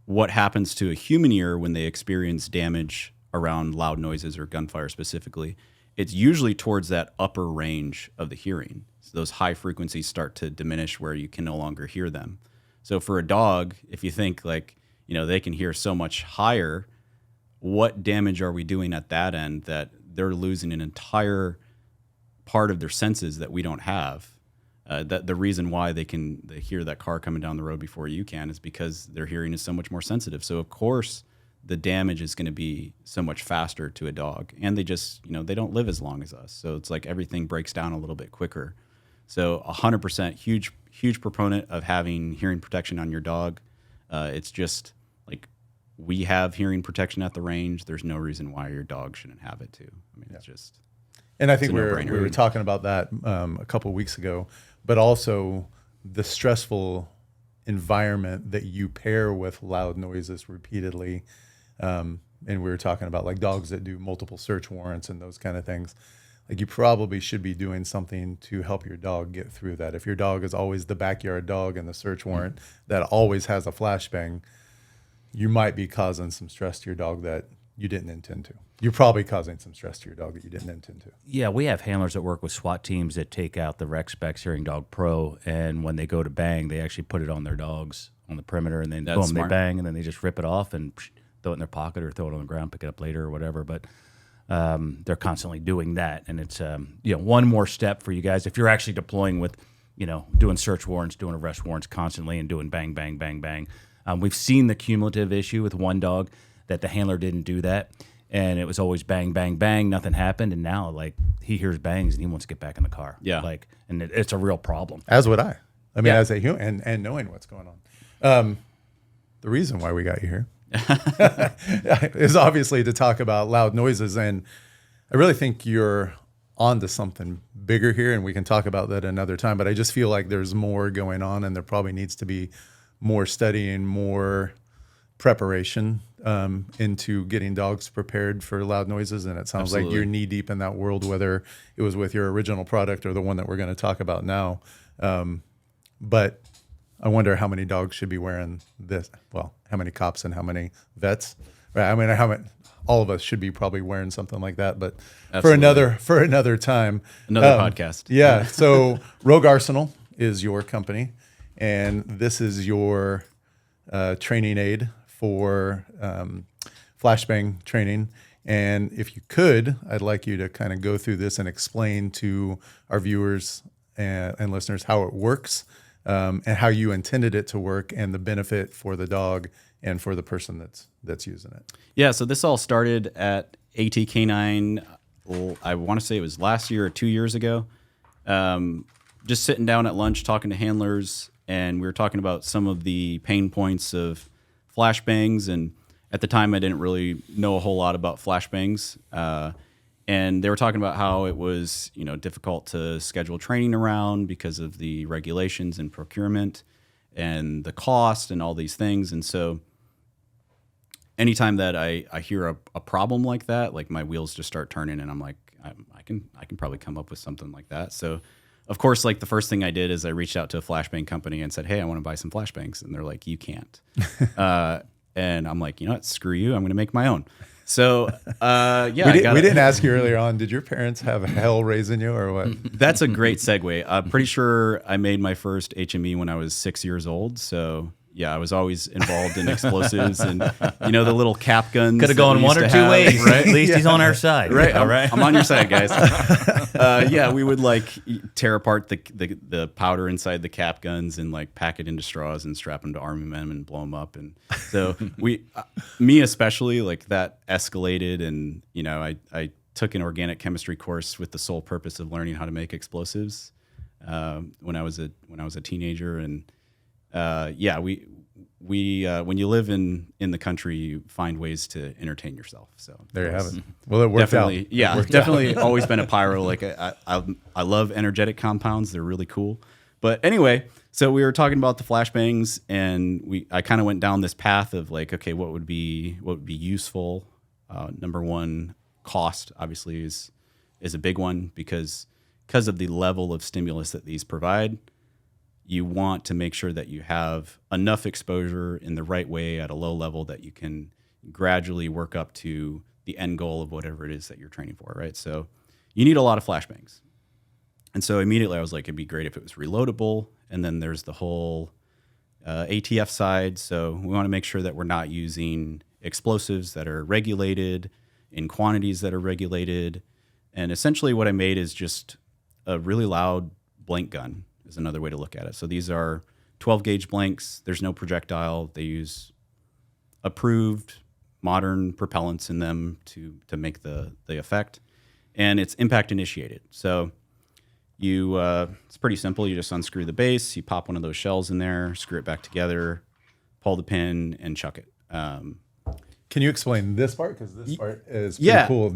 what happens to a human ear when they experience damage around loud noises or gunfire specifically, it's usually towards that upper range of the hearing. So those high frequencies start to diminish where you can no longer hear them. So for a dog, if you think like, they can hear so much higher, what damage are we doing at that end that they're losing an entire part of their senses that we don't have? That the reason why they hear that car coming down the road before you can is because their hearing is so much more sensitive. So of course the damage is going to be so much faster to a dog, and they just, they don't live as long as us. So it's like everything breaks down a little bit quicker. So 100% huge proponent of having hearing protection on your dog. It's just like, we have hearing protection at the range. There's no reason why your dog shouldn't have it too. I mean, It's just. And I think we were talking about that a couple of weeks ago, but also the stressful environment that you pair with loud noises repeatedly. And we were talking about like dogs that do multiple search warrants and those kind of things. Like, you probably should be doing something to help your dog get through that. If your dog is always the backyard dog and the search warrant that always has a flashbang, you might be causing some stress to your dog that you didn't intend to. You're probably causing some stress to your dog that you didn't intend to. Yeah, we have handlers that work with SWAT teams that take out the Rec Specs Hearing Dog Pro, and when they go to bang, they actually put it on their dogs on the perimeter, and then boom, smart. they bang, and then they just rip it off and throw it in their pocket or throw it on the ground, pick it up later or whatever. But they're constantly doing that, and it's one more step for you guys if you're actually deploying with, doing search warrants, doing arrest warrants constantly, and doing bang, bang, bang, bang. We've seen the cumulative issue with one dog that the handler didn't do that. And it was always bang, bang, bang. Nothing happened, and now he hears bangs and he wants to get back in the car. Yeah, and it's a real problem. As would I. I mean, as a human, and knowing what's going on. The reason why we got you here is obviously to talk about loud noises, and I really think you're onto something bigger here, and we can talk about that another time. But I just feel like there's more going on, and there probably needs to be more studying, more preparation into getting dogs prepared for loud noises. And it sounds Absolutely. like you're knee deep in that world, whether it was with your original product or the one that we're going to talk about now. But I wonder how many dogs should be wearing this. Well, how many cops and how many vets? Right. I mean, how many, all of us should be probably wearing something like that, but Absolutely. for another time, Another podcast. Yeah. So Rogue Arsenal is your company, and this is your training aid for flashbang training. And if you could, I'd like you to kind of go through this and explain to our viewers and listeners how it works, and how you intended it to work, and the benefit for the dog and for the person that's using it. Yeah, so this all started at ATK9. I want to say it was last year or 2 years ago. Just sitting down at lunch talking to handlers, and we were talking about some of the pain points of flashbangs. And at the time, I didn't really know a whole lot about flashbangs. And they were talking about how it was, difficult to schedule training around because of the regulations and procurement and the cost and all these things. And so anytime that I hear a problem like that, like my wheels just start turning, and I'm like, I can probably come up with something like that. So of course, like the first thing I did is I reached out to a flashbang company and said, hey, I want to buy some flashbangs. And they're like, you can't. And I'm like, what? Screw you. I'm going to make my own. So, we didn't ask you earlier on, did your parents have hell raising you or what? That's a great segue. I'm pretty sure I made my first HME when I was 6 years old. So yeah, I was always involved in explosives and, the little cap guns. Could have gone one or two ways, right? At least he's on our side. Right. All right. I'm on your side, guys. We would tear apart the powder inside the cap guns and pack it into straws and strap them to army men and blow them up. And so me especially, that escalated. And, I took an organic chemistry course with the sole purpose of learning how to make explosives when I was a teenager. And when you live in the country, you find ways to entertain yourself. So there you have it. Well, it worked out. Yeah, definitely always been a pyro. I love energetic compounds. They're really cool. But anyway, so we were talking about the flashbangs, and I kind of went down this path of okay, what would be useful? Number one, cost obviously is a big one because of the level of stimulus that these provide. You want to make sure that you have enough exposure in the right way at a low level that you can gradually work up to the end goal of whatever it is that you're training for, right? So you need a lot of flashbangs. And so immediately I was like, it'd be great if it was reloadable. And then there's the whole ATF side. So we want to make sure that we're not using explosives that are regulated in quantities that are regulated. And essentially what I made is just a really loud blank gun. Is another way to look at it. So these are 12 gauge blanks. There's no projectile. They use approved modern propellants in them to make the effect, and it's impact initiated. So it's pretty simple. You just unscrew the base, you pop one of those shells in there, screw it back together, pull the pin, and chuck it. Can you explain this part? Because this part is pretty cool.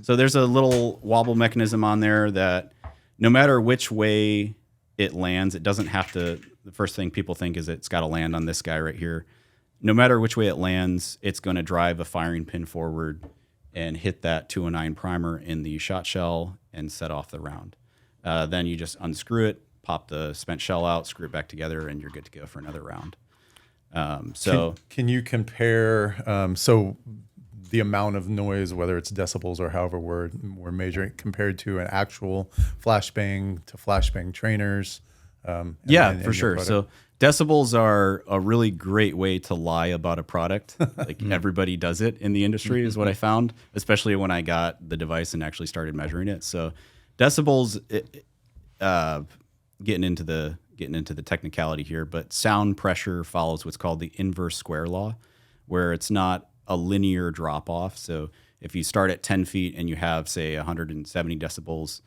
So there's a little wobble mechanism on there that no matter which way it lands, it doesn't have to. The first thing people think is it's got to land on this guy right here. No matter which way it lands, it's going to drive a firing pin forward and hit that 209 primer in the shot shell and set off the round. Then you just unscrew it, pop the spent shell out, screw it back together, and you're good to go for another round. Can you compare? So the amount of noise, whether it's decibels or however we're measuring it, compared to an actual flashbang to flashbang trainers. For your sure. product? So decibels are a really great way to lie about a product. Like everybody does it in the industry is what I found, especially when I got the device and actually started measuring it. So decibels, getting into the technicality here, but sound pressure follows what's called the inverse square law, where it's not a linear drop off. So if you start at 10 feet and you have, say, 170 decibels,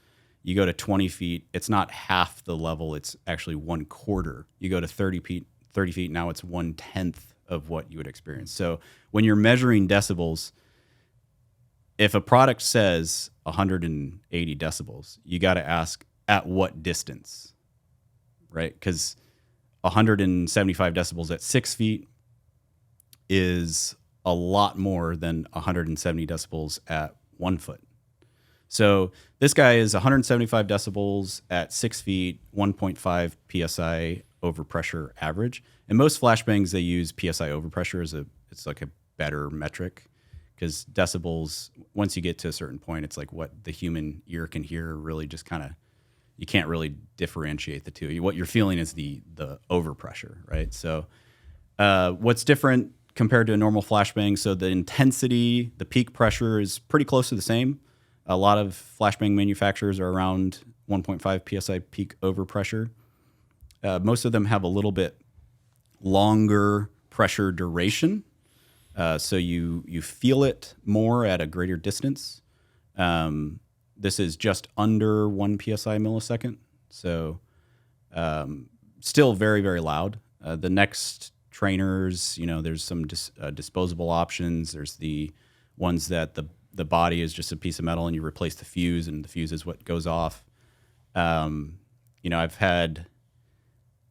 you go to 20 feet, it's not half the level, it's actually 1/4. You go to 30 feet, now it's 1/10 of what you would experience. So when you're measuring decibels, if a product says 180 decibels, you got to ask at what distance, right? Because 175 decibels at 6 feet is a lot more than 170 decibels at 1 foot. So this guy is 175 decibels at 6 feet, 1.5 PSI overpressure average. And most flashbangs, they use PSI overpressure it's like a better metric, because decibels, once you get to a certain point, it's like what the human ear can hear really just kind of, you can't really differentiate the two. What you're feeling is the overpressure, right? So what's different compared to a normal flashbang? So the intensity, the peak pressure is pretty close to the same. A lot of flashbang manufacturers are around 1.5 PSI peak overpressure. Most of them have a little bit longer pressure duration. So you feel it more at a greater distance. This is just under 1 PSI millisecond. So still very, very loud. The next trainers, there's some disposable options. There's the ones that the body is just a piece of metal and you replace the fuse, and the fuse is what goes off. I've had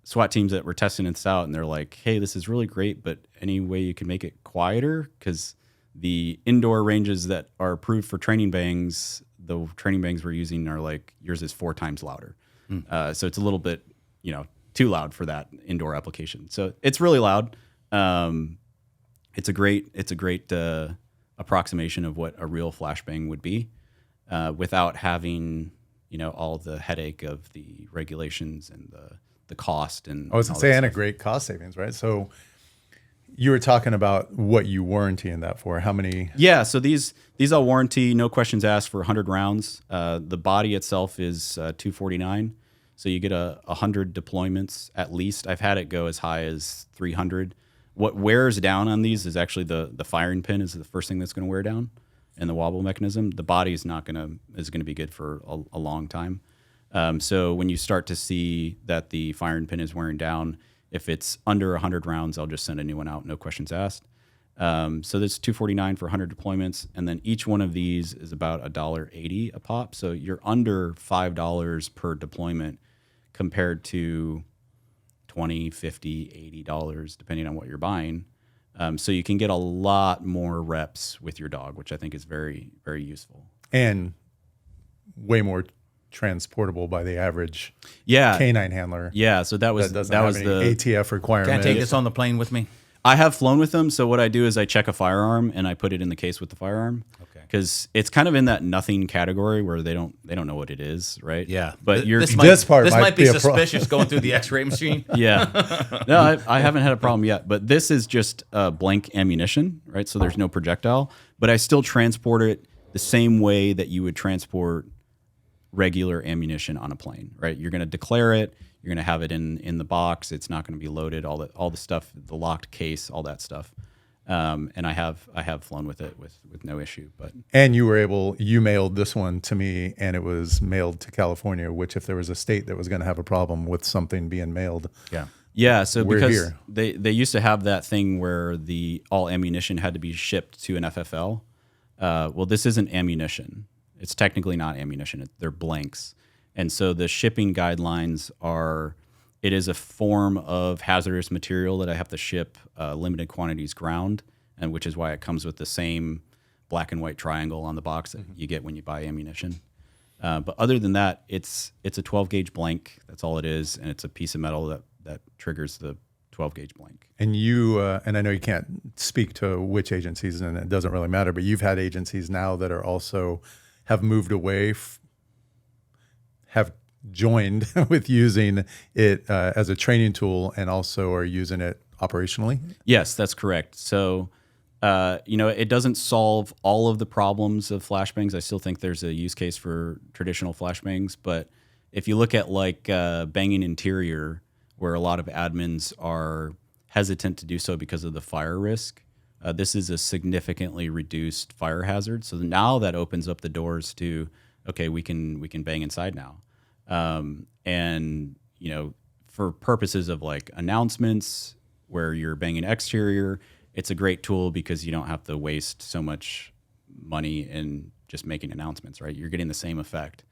SWAT teams that were testing this out, and they're like, hey, this is really great, but any way you can make it quieter? Because the indoor ranges that are approved for training bangs, the training bangs we're using are like, yours is 4 times louder. So it's a little bit, too loud for that indoor application. So it's really loud. It's a great approximation of what a real flashbang would be, without having, all the headache of the regulations and the cost. And I was going to say, and a great cost savings, right? So you were talking about what you warranty in that for. How many? Yeah, so these I'll warranty, no questions asked, for 100 rounds. The body itself is $249, so you get 100 deployments at least. I've had it go as high as 300. What wears down on these is actually the firing pin is the first thing that's going to wear down, and the wobble mechanism. The body is going to be good for a long time. So when you start to see that the firing pin is wearing down, if it's under 100 rounds, I'll just send a new one out, no questions asked. So that's $249 for 100 deployments, and then each one of these is about $1.80 a pop. So you're under $5 per deployment compared to $20, $50, $80, depending on what you're buying. So you can get a lot more reps with your dog, which I think is very, very useful. And way more transportable by the average Yeah. canine handler. Yeah, so that was Doesn't that have was any the ATF requirement. Can I take this on the plane with me? I have flown with them, so what I do is I check a firearm and I put it in the case with the firearm. Okay. Because it's kind of in that nothing category where they don't know what it is, right? Yeah, But you're this part might might be be a pro- suspicious going through the X-ray machine. yeah. No, I haven't had a problem yet. But this is just blank ammunition, right? So there's no projectile, but I still transport it the same way that you would transport regular ammunition on a plane, right? You're going to declare it. You're going to have it in the box. It's not going to be loaded. All the stuff, the locked case, all that stuff. And I have flown with it with no issue. But And you mailed this one to me, and it was mailed to California, which if there was a state that was going to have a problem with something being mailed. yeah, so We're because here. they used to have that thing where all ammunition had to be shipped to an FFL. Well, this isn't ammunition. It's technically not ammunition. They're blanks. And so the shipping guidelines it is a form of hazardous material that I have to ship limited quantities ground, and which is why it comes with the same black and white triangle on the box that you get when you buy ammunition. But other than that, it's a 12 gauge blank. That's all it is, and it's a piece of metal that triggers the 12 gauge blank. And you, and I know you can't speak to which agencies, and it doesn't really matter, but you've had agencies now that are also have moved away, have joined with using it as a training tool, and also are using it operationally. Yes, that's correct. So, it doesn't solve all of the problems of flashbangs. I still think there's a use case for traditional flashbangs, but if you look at like banging interior, where a lot of admins are hesitant to do so because of the fire risk, this is a significantly reduced fire hazard. So now that opens up the doors to, okay, we can bang inside now. And for purposes of like announcements where you're banging exterior, it's a great tool because you don't have to waste so much money in just making announcements, right? You're getting the same effect.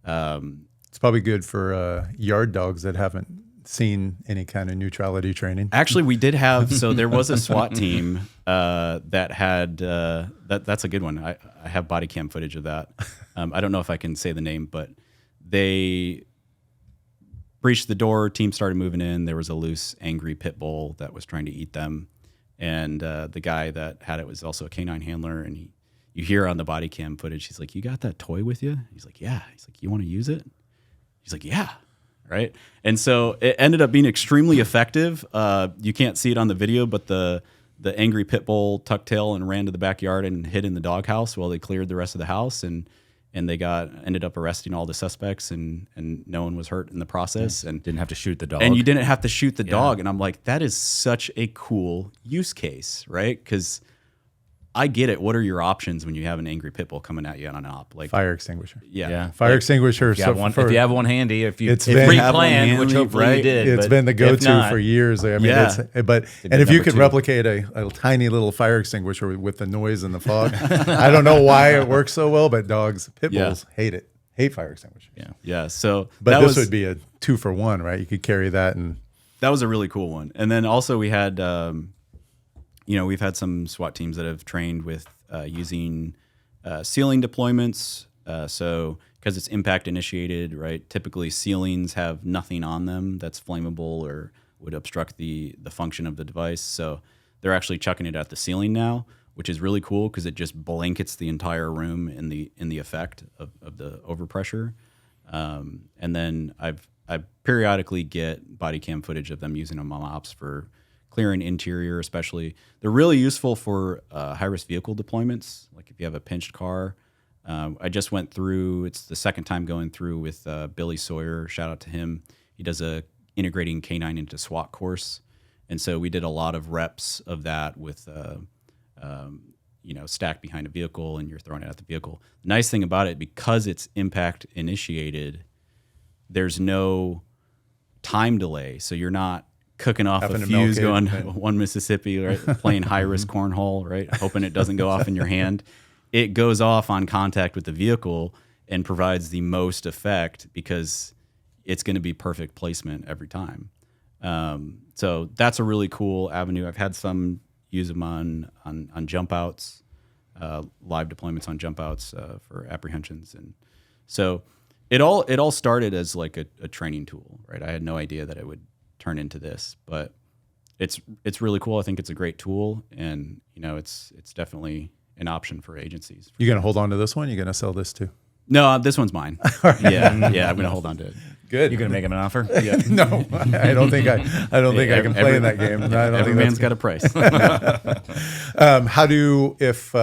It's probably good for yard dogs that haven't seen any kind of neutrality training. Actually, we did have, so there was a SWAT team that had, that's a good one. I have body cam footage of that. I don't know if I can say the name, but they breached the door, team started moving in. There was a loose, angry pit bull that was trying to eat them. And the guy that had it was also a canine handler. And you hear on the body cam footage, he's like, "You got that toy with you?" He's like, "Yeah." He's like, "You want to use it?" He's like, "Yeah." Right. And so it ended up being extremely effective. You can't see it on the video, but the angry pit bull tucked tail and ran to the backyard and hid in the doghouse while they cleared the rest of the house. And they ended up arresting all the suspects, and no one was hurt in the process. And Didn't have to shoot the dog. And you didn't have to shoot the dog. And I'm like, that is such a cool use case, right? Because I get it. What are your options when you have an angry pit bull coming at you on an op? Like Fire extinguisher. Yeah. Fire extinguisher. If you, if you have one handy, if you It's been- pre-planned, have one which handy, hopefully right? you did. It's but been the if go-to not, for years. I mean, Yeah. and if you could replicate a tiny little fire extinguisher with the noise and the fog, I don't know why it works so well, but dogs, pit bulls hate it. Hate fire extinguishers. Yeah. So But this would be a 2-for-1, right? You could carry that, and that was a really cool one. And then also we had, we've had some SWAT teams that have trained with using ceiling deployments. So because it's impact initiated, right? Typically ceilings have nothing on them that's flammable or would obstruct the function of the device. So they're actually chucking it at the ceiling now, which is really cool because it just blankets the entire room in the effect of the overpressure. And then I periodically get body cam footage of them using them on ops for clearing interior, especially. They're really useful for high-risk vehicle deployments, like if you have a pinched car. I just went through, it's the second time going through with Billy Sawyer. Shout out to him. He does a integrating K9 into SWAT course. And so we did a lot of reps of that with stacked behind a vehicle and you're throwing it at the vehicle. The nice thing about it, because it's impact initiated, there's no time delay. So you're not cooking off a fuse going one Mississippi, right? Playing high risk cornhole, right? Hoping it doesn't go off in your hand. It goes off on contact with the vehicle and provides the most effect because it's going to be perfect placement every time. So that's a really cool avenue. I've had some use them on jump outs, live deployments on jump outs for apprehensions. And so it all started as like a training tool, right? I had no idea that it would turn into this, but it's really cool. I think it's a great tool, and it's definitely an option for agencies. you gonna hold on to this one? You gonna sell this too? No, this one's mine. Yeah, I'm gonna hold on to it. Good. You're gonna make him an offer? Yeah. No, I don't think I can play in that game. Every man's got a price. How do if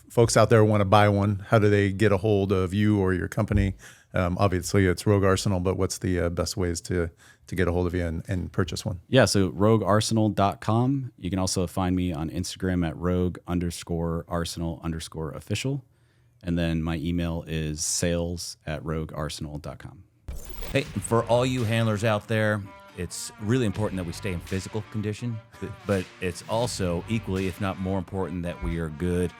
folks out there want to buy one? How do they get a hold of you or your company? Obviously, it's Rogue Arsenal, but what's the best ways to get a hold of you and purchase one? Yeah, so roguearsenal.com. You can also find me on Instagram at rogue_arsenal_official. And then my email is sales@roguearsenal.com. Hey, for all you handlers out there, it's really important that we stay in physical condition, but it's also equally, if not more important, that we are good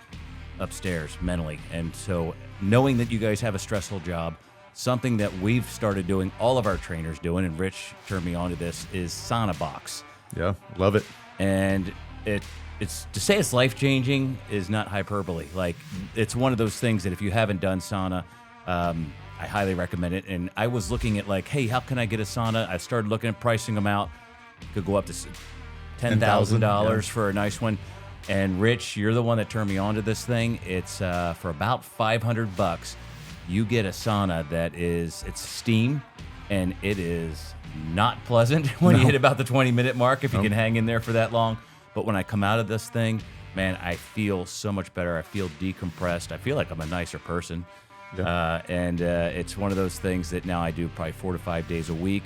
upstairs mentally. And so knowing that you guys have a stressful job, something that we've started doing, all of our trainers doing, and Rich turned me on to this, is Sauna Box. Yeah, love it. And it's to say it's life-changing is not hyperbole. Like, it's one of those things that if you haven't done sauna, I highly recommend it. And I was looking at like, hey, how can I get a sauna? I started looking at pricing them out. Could go up to $10,000 yeah. for a nice one. And Rich, you're the one that turned me on to this thing. It's for about $500. You get a sauna that it's steam, and it is not pleasant when you hit about the 20-minute mark if you can hang in there for that long. But when I come out of this thing, man, I feel so much better. I feel decompressed. I feel like I'm a nicer person. Yeah. And it's one of those things that now I do probably 4 to 5 days a week.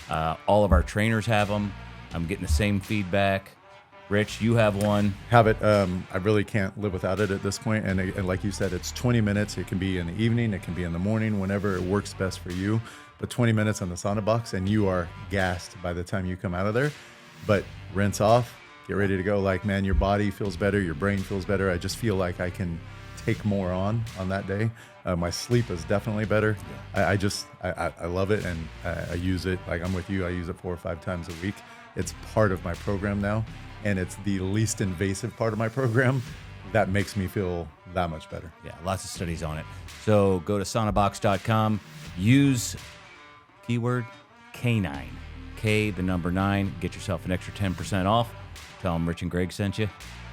All of our trainers have them. I'm getting the same feedback. Rich, you have one. Have it. I really can't live without it at this point. And like you said, it's 20 minutes. It can be in the evening. It can be in the morning, whenever it works best for you. But 20 minutes on the sauna box, and you are gassed by the time you come out of there. But rinse off, get ready to go. Like, man, your body feels better. Your brain feels better. I just feel like I can take more on that day. My sleep is definitely better. Yeah. I love it, and I use it. Like, I'm with you. I use it 4 or 5 times a week. It's part of my program now. And it's the least invasive part of my program that makes me feel that much better. Yeah, lots of studies on it. So go to saunabox.com, use keyword K9, K the number 9, get yourself an extra 10% off. Tell them Rich and Greg sent you.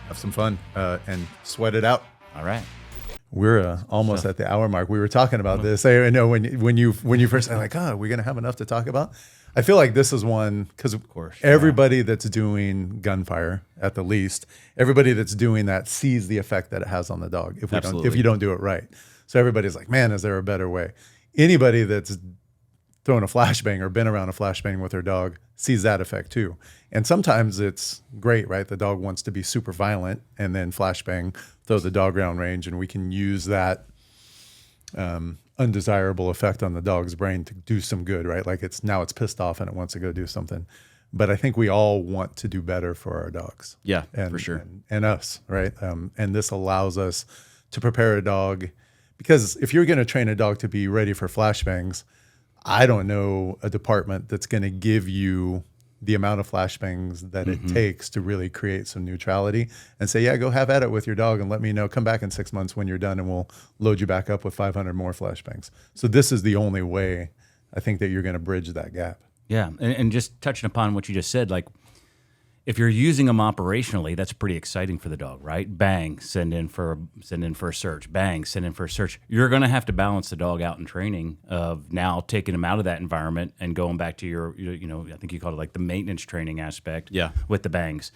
Have some fun and sweat it out. All right. We're almost at the hour mark. We were talking about this. I know when you first said, like, are we going to have enough to talk about? I feel like this is one, because of course everybody that's doing gunfire, at the least, everybody that's doing that sees the effect that it has on the dog if you don't do it right. So everybody's like, man, is there a better way? Anybody that's thrown a flashbang or been around a flashbang with their dog sees that effect too. And sometimes it's great, right? The dog wants to be super violent, and then flashbang, throw the dog around range, and we can use that undesirable effect on the dog's brain to do some good, right? Like it's pissed off and it wants to go do something. But I think we all want to do better for our dogs. Yeah, for sure. And us, right? And this allows us to prepare a dog, because if you're going to train a dog to be ready for flashbangs, I don't know a department that's going to give you the amount of flashbangs that it takes to really create some neutrality and say, yeah, go have at it with your dog and let me know. Come back in 6 months when you're done and we'll load you back up with 500 more flashbangs. So this is the only way I think that you're going to bridge that gap. Yeah. And just touching upon what you just said, like if you're using them operationally, that's pretty exciting for the dog, right? Bang, send in for a search. Bang, send in for a search. You're going to have to balance the dog out in training of now taking him out of that environment and going back to your, I think you called it like the maintenance training aspect. Yeah. With the bangs.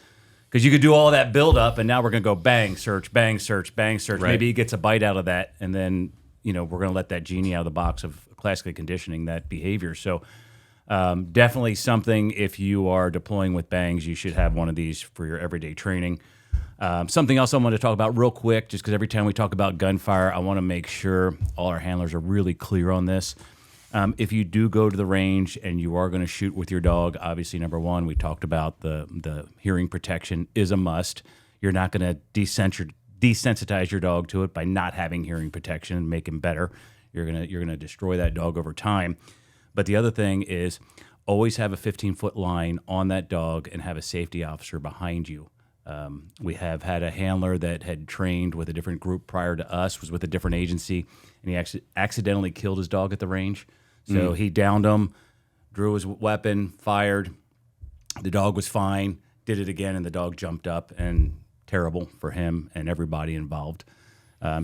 Because you could do all that build up, and now we're going to go bang, search, bang, search, bang, search. Right. Maybe he gets a bite out of that, and then, we're going to let that genie out of the box of classically conditioning that behavior. So definitely something, if you are deploying with bangs, you should have one of these for your everyday training. Something else I want to talk about real quick, just because every time we talk about gunfire, I want to make sure all our handlers are really clear on this. If you do go to the range and you are going to shoot with your dog, obviously, number one, we talked about the hearing protection is a must. You're not going to desensitize your dog to it by not having hearing protection and make him better. You're gonna destroy that dog over time. But the other thing is always have a 15-foot line on that dog and have a safety officer behind you. We have had a handler that had trained with a different group prior to us, was with a different agency, and he accidentally killed his dog at the range. So he downed him, drew his weapon, fired. The dog was fine, did it again, and the dog jumped up, and terrible for him and everybody involved.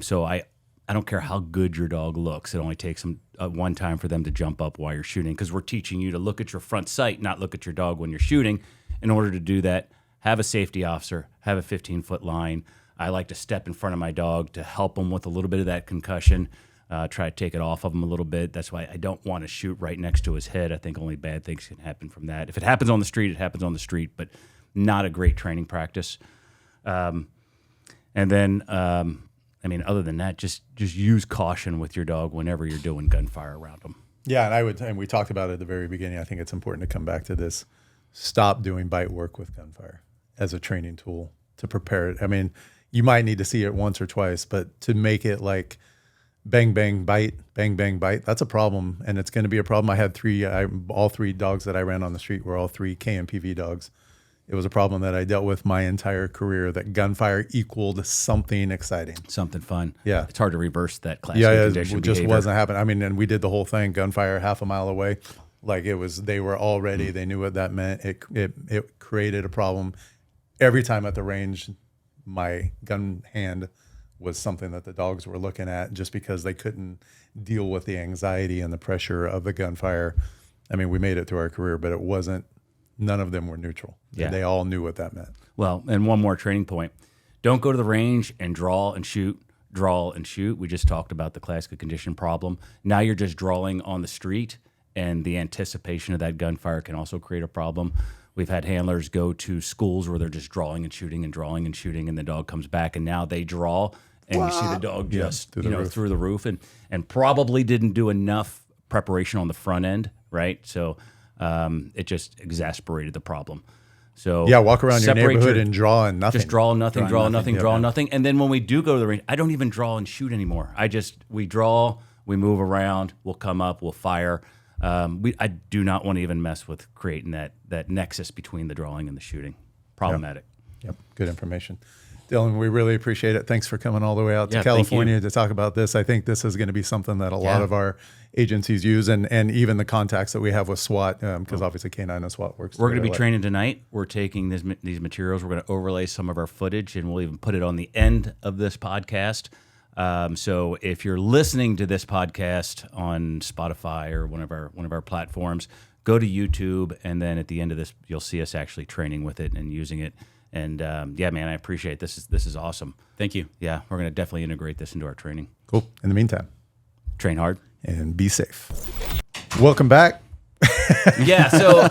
So I don't care how good your dog looks. It only takes them one time for them to jump up while you're shooting, because we're teaching you to look at your front sight, not look at your dog when you're shooting. In order to do that, have a safety officer, have a 15-foot line. I like to step in front of my dog to help him with a little bit of that concussion, try to take it off of him a little bit. That's why I don't want to shoot right next to his head. I think only bad things can happen from that. If it happens on the street, it happens on the street, but not a great training practice. And then other than that, just use caution with your dog whenever you're doing gunfire around them. Yeah, and we talked about it at the very beginning. I think it's important to come back to this. Stop doing bite work with gunfire as a training tool to prepare it. I mean, you might need to see it once or twice, but to make it like bang, bang, bite, that's a problem, and it's going to be a problem. I had all three dogs that I ran on the street were all 3 KMPV dogs. It was a problem that I dealt with my entire career, that gunfire equaled something exciting. Something fun. Yeah. It's hard to reverse that classic condition it just behavior. wasn't happening. I mean, and we did the whole thing, gunfire half a mile away. Like they were all ready. They knew what that meant. It created a problem. Every time at the range, my gun hand was something that the dogs were looking at just because they couldn't deal with the anxiety and the pressure of the gunfire. I mean, we made it through our career, but none of them were neutral. Yeah. They all knew what that meant. Well, and one more training point. Don't go to the range and draw and shoot. We just talked about the classic condition problem. Now you're just drawing on the street, and the anticipation of that gunfire can also create a problem. We've had handlers go to schools where they're just drawing and shooting, and the dog comes back, and now they draw, and you see the dog just through the roof, and probably didn't do enough preparation on the front end, right? So it just exasperated the problem. So yeah, walk around your neighborhood and draw and nothing. Just draw nothing, draw nothing. And then when we do go to the range, I don't even draw and shoot anymore. We draw, we move around, we'll come up, we'll fire. I do not want to even mess with creating that nexus between the drawing and the shooting. Problematic. Yep. Good information. Dylan, we really appreciate it. Thanks for coming all the way out to Yeah, California to talk about this. I think this is going to be something that a lot of our agencies use, and even the contacts that we have with SWAT, because obviously K9 and SWAT works. We're going to be training tonight. We're taking these materials. We're going to overlay some of our footage, and we'll even put it on the end of this podcast. So if you're listening to this podcast on Spotify or one of our platforms, go to YouTube, and then at the end of this, you'll see us actually training with it and using it. And yeah, man, I appreciate this. This is awesome. Thank you. Yeah, we're going to definitely integrate this into our training. Cool. In the meantime, train hard and be safe. Welcome back. Yeah. So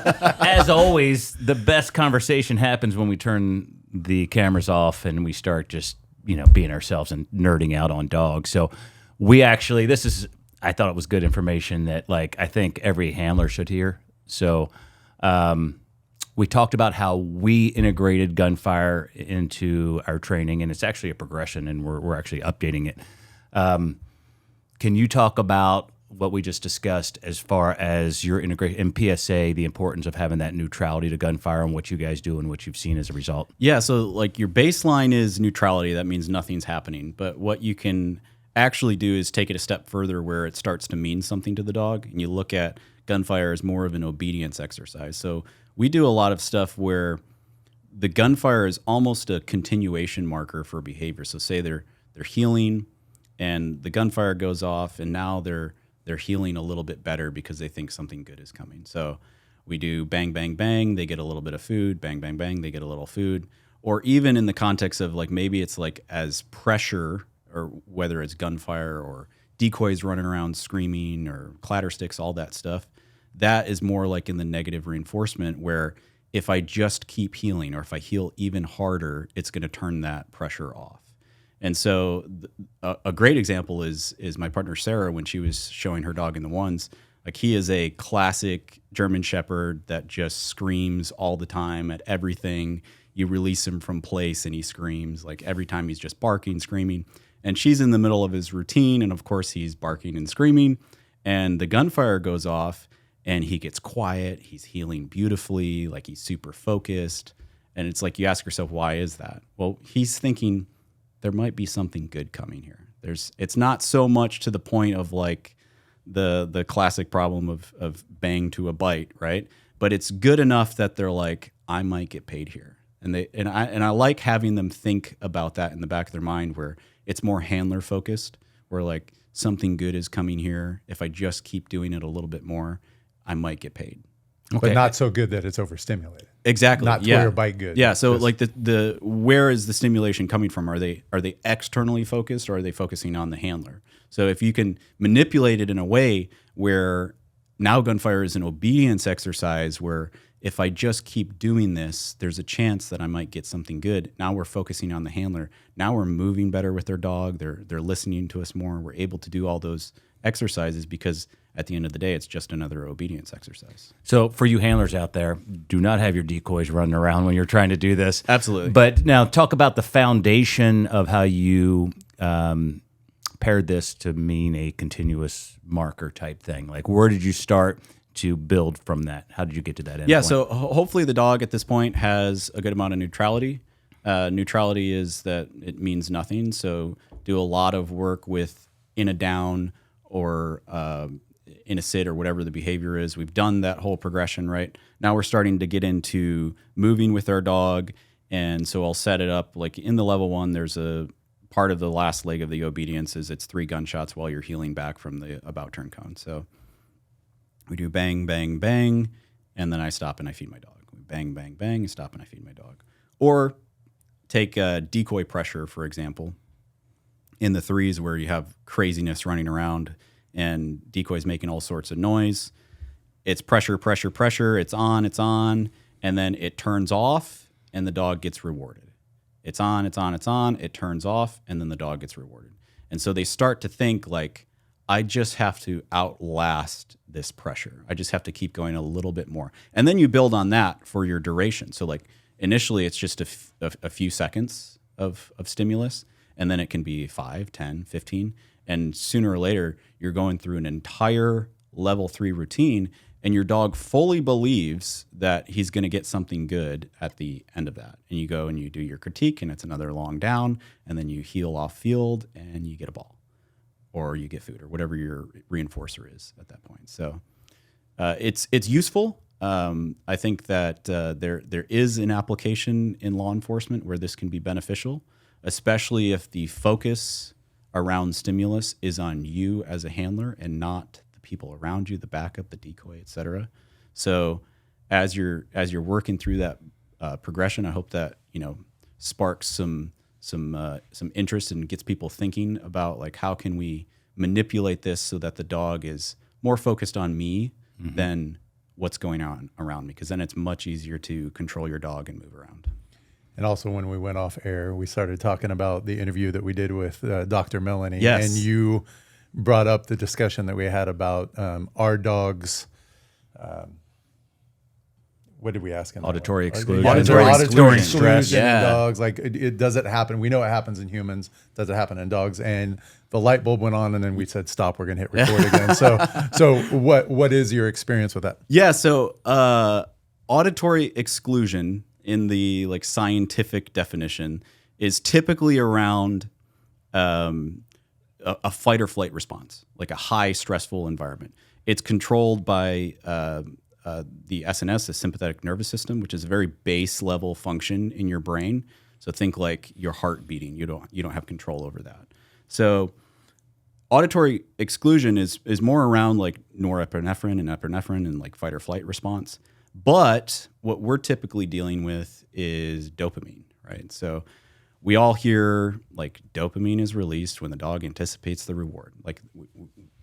as always, the best conversation happens when we turn the cameras off and we start just being ourselves and nerding out on dogs. So we actually, I thought it was good information that I think every handler should hear. So we talked about how we integrated gunfire into our training, and it's actually a progression, and we're actually updating it. Can you talk about what we just discussed as far as your integration in PSA, the importance of having that neutrality to gunfire, and what you guys do and what you've seen as a result? Yeah, so your baseline is neutrality. That means nothing's happening. But what you can actually do is take it a step further where it starts to mean something to the dog, and you look at gunfire as more of an obedience exercise. So we do a lot of stuff where the gunfire is almost a continuation marker for behavior. So say they're healing, and the gunfire goes off, and now they're healing a little bit better because they think something good is coming. So we do bang, bang, bang, they get a little bit of food, bang, bang, bang, they get a little food. Or even in the context of maybe it's as pressure, or whether it's gunfire or decoys running around screaming or clatter sticks, all that stuff. That is more in the negative reinforcement, where if I just keep healing, or if I heal even harder, it's going to turn that pressure off. And so a great example is my partner Sarah, when she was showing her dog in the ones. He is a classic German Shepherd that just screams all the time at everything. You release him from place and he screams. Every time he's just barking, screaming. And she's in the middle of his routine, and of course he's barking and screaming. And the gunfire goes off, and he gets quiet. He's healing beautifully, he's super focused. And it's you ask yourself, why is that? Well, he's thinking there might be something good coming here. It's not so much to the point of the classic problem of bang to a bite, right? But it's good enough that they're I might get paid here. And I like having them think about that in the back of their mind, where it's more handler focused, where something good is coming here. If I just keep doing it a little bit more, I might get paid. Okay. But not so good that it's overstimulated. Exactly. Not toy or bite good. Yeah. So the where is the stimulation coming from? Are they externally focused, or are they focusing on the handler? So if you can manipulate it in a way where now gunfire is an obedience exercise, where if I just keep doing this, there's a chance that I might get something good. Now we're focusing on the handler. Now we're moving better with their dog. They're listening to us more. We're able to do all those exercises because at the end of the day, it's just another obedience exercise. So for you handlers out there, do not have your decoys running around when you're trying to do this. Absolutely. But now talk about the foundation of how you paired this to mean a continuous marker type thing. Where did you start to build from that? How did you get to that end point? So hopefully the dog at this point has a good amount of neutrality. Neutrality is that it means nothing. So do a lot of work with in a down, or in a sit or whatever the behavior is. We've done that whole progression, right? Now we're starting to get into moving with our dog. And so I'll set it up like in the level 1, there's a part of the last leg of the obedience is it's 3 gunshots while you're healing back from the about turn cone. So we do bang, bang, bang, and then I stop and I feed my dog. Bang, bang, bang, and stop and I feed my dog. Or take decoy pressure, for example, in the 3s where you have craziness running around and decoys making all sorts of noise. It's pressure, pressure, pressure. It's on, and then it turns off, and the dog gets rewarded. It's on, it's on, it's on. It turns off, and then the dog gets rewarded. And so they start to think like, I just have to outlast this pressure. I just have to keep going a little bit more. And then you build on that for your duration. So like initially it's just a few seconds of stimulus, and then it can be 5, 10, 15. And sooner or later, you're going through an entire level 3 routine, and your dog fully believes that he's going to get something good at the end of that. And you go and you do your critique, and it's another long down, and then you heel off field, and you get a ball, or you get food, or whatever your reinforcer is at that point. So it's useful. I think that there is an application in law enforcement where this can be beneficial, especially if the focus around stimulus is on you as a handler and not the people around you, the backup, the decoy, et cetera. So as you're working through that progression, I hope that sparks some interest and gets people thinking about like how can we manipulate this so that the dog is more focused on me than what's going on around me, because then it's much easier to control your dog and move around. And also, when we went off air, we started talking about the interview that we did with Dr. Melanie. Yes. And you brought up the discussion that we had about our dogs. What did we ask him? Auditory exclusion. Auditory exclusion stress. in Yeah. dogs. Like, does it happen? We know it happens in humans. Does it happen in dogs? And the light bulb went on, and then we said, stop, we're going to hit record again. So what is your experience with that? Yeah, so auditory exclusion in the like scientific definition is typically around a fight or flight response, like a high stressful environment. It's controlled by the SNS, the sympathetic nervous system, which is a very base level function in your brain. So think like your heart beating. You don't have control over that. So auditory exclusion is more around like norepinephrine and epinephrine and like fight or flight response. But what we're typically dealing with is dopamine, right? So we all hear like dopamine is released when the dog anticipates the reward. Like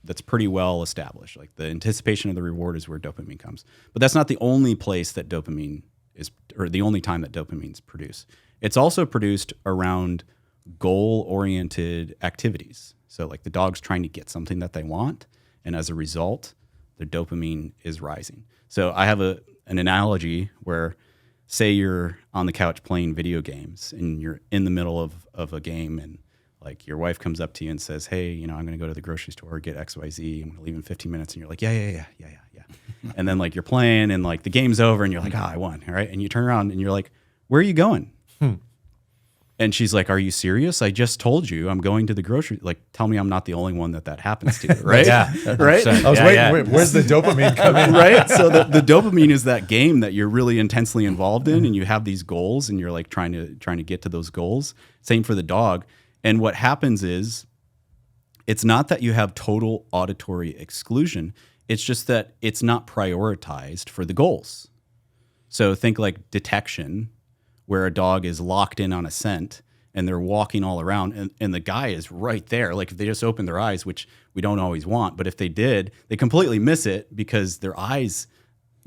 that's pretty well established. Like the anticipation of the reward is where dopamine comes. But that's not the only place that dopamine is, or the only time that dopamine is produced. It's also produced around goal-oriented activities. So like the dog's trying to get something that they want, and as a result, the dopamine is rising. So I have an analogy where, say you're on the couch playing video games and you're in the middle of a game, and like your wife comes up to you and says, hey, I'm going to go to the grocery store, get XYZ, I'm going to leave in 15 minutes. And you're like, yeah. And then like you're playing and like the game's over and you're like, I won. All right. And you turn around and you're like, where are you going? And she's like, are you serious? I just told you I'm going to the grocery. Like, tell me I'm not the only one that happens to, right? Yeah. Right? I was waiting. Where's the dopamine coming? Right? So the dopamine is that game that you're really intensely involved in, and you have these goals and you're like trying to get to those goals. Same for the dog. And what happens is it's not that you have total auditory exclusion. It's just that it's not prioritized for the goals. So think like detection, where a dog is locked in on a scent and they're walking all around and the guy is right there. Like if they just open their eyes, which we don't always want, but if they did, they completely miss it because their eyes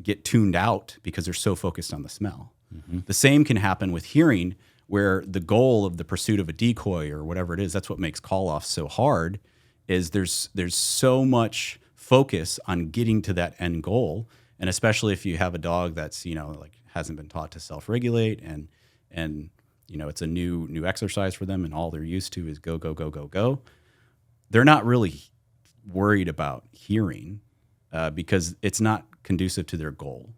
get tuned out because they're so focused on the smell. Mm-hmm. The same can happen with hearing, where the goal of the pursuit of a decoy or whatever it is, that's what makes call-offs so hard, is there's so much focus on getting to that end goal. And especially if you have a dog that's, like hasn't been taught to self-regulate and it's a new exercise for them and all they're used to is go, go, go, go, go. They're not really worried about hearing because it's not conducive to their goal.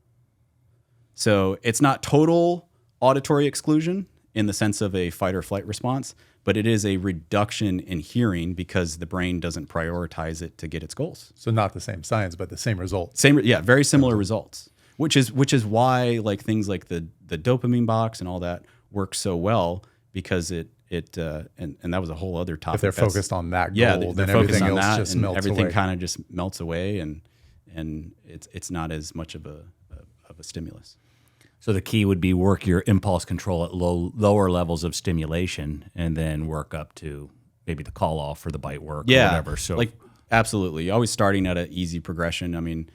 So it's not total auditory exclusion in the sense of a fight or flight response, but it is a reduction in hearing because the brain doesn't prioritize it to get its goals. So not the same science, but the same results. Very similar results. Which is why like things like the dopamine box and all that work so well, because and that was a whole other topic. If they're focused on that goal, yeah, then everything else just melts everything away. kind of just melts away, and it's not as much of a stimulus. So the key would be work your impulse control at lower levels of stimulation, and then work up to maybe the call off or the bite work, or whatever. So like absolutely, you're always starting at an easy progression. I mean,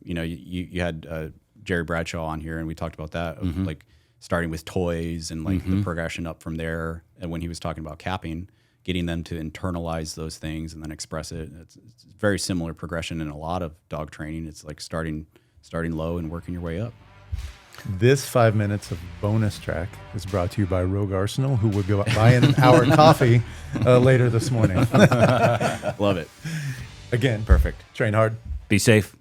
you had Jerry Bradshaw on here, and we talked about that, of like starting with toys and like the progression up from there. And when he was talking about capping, getting them to internalize those things and then express it, it's very similar progression in a lot of dog training. It's like starting low and working your way up. This 5 minutes of bonus track is brought to you by Rogue Arsenal, who will go buy our coffee later this morning. Love it. Again, perfect. Train hard. Be safe.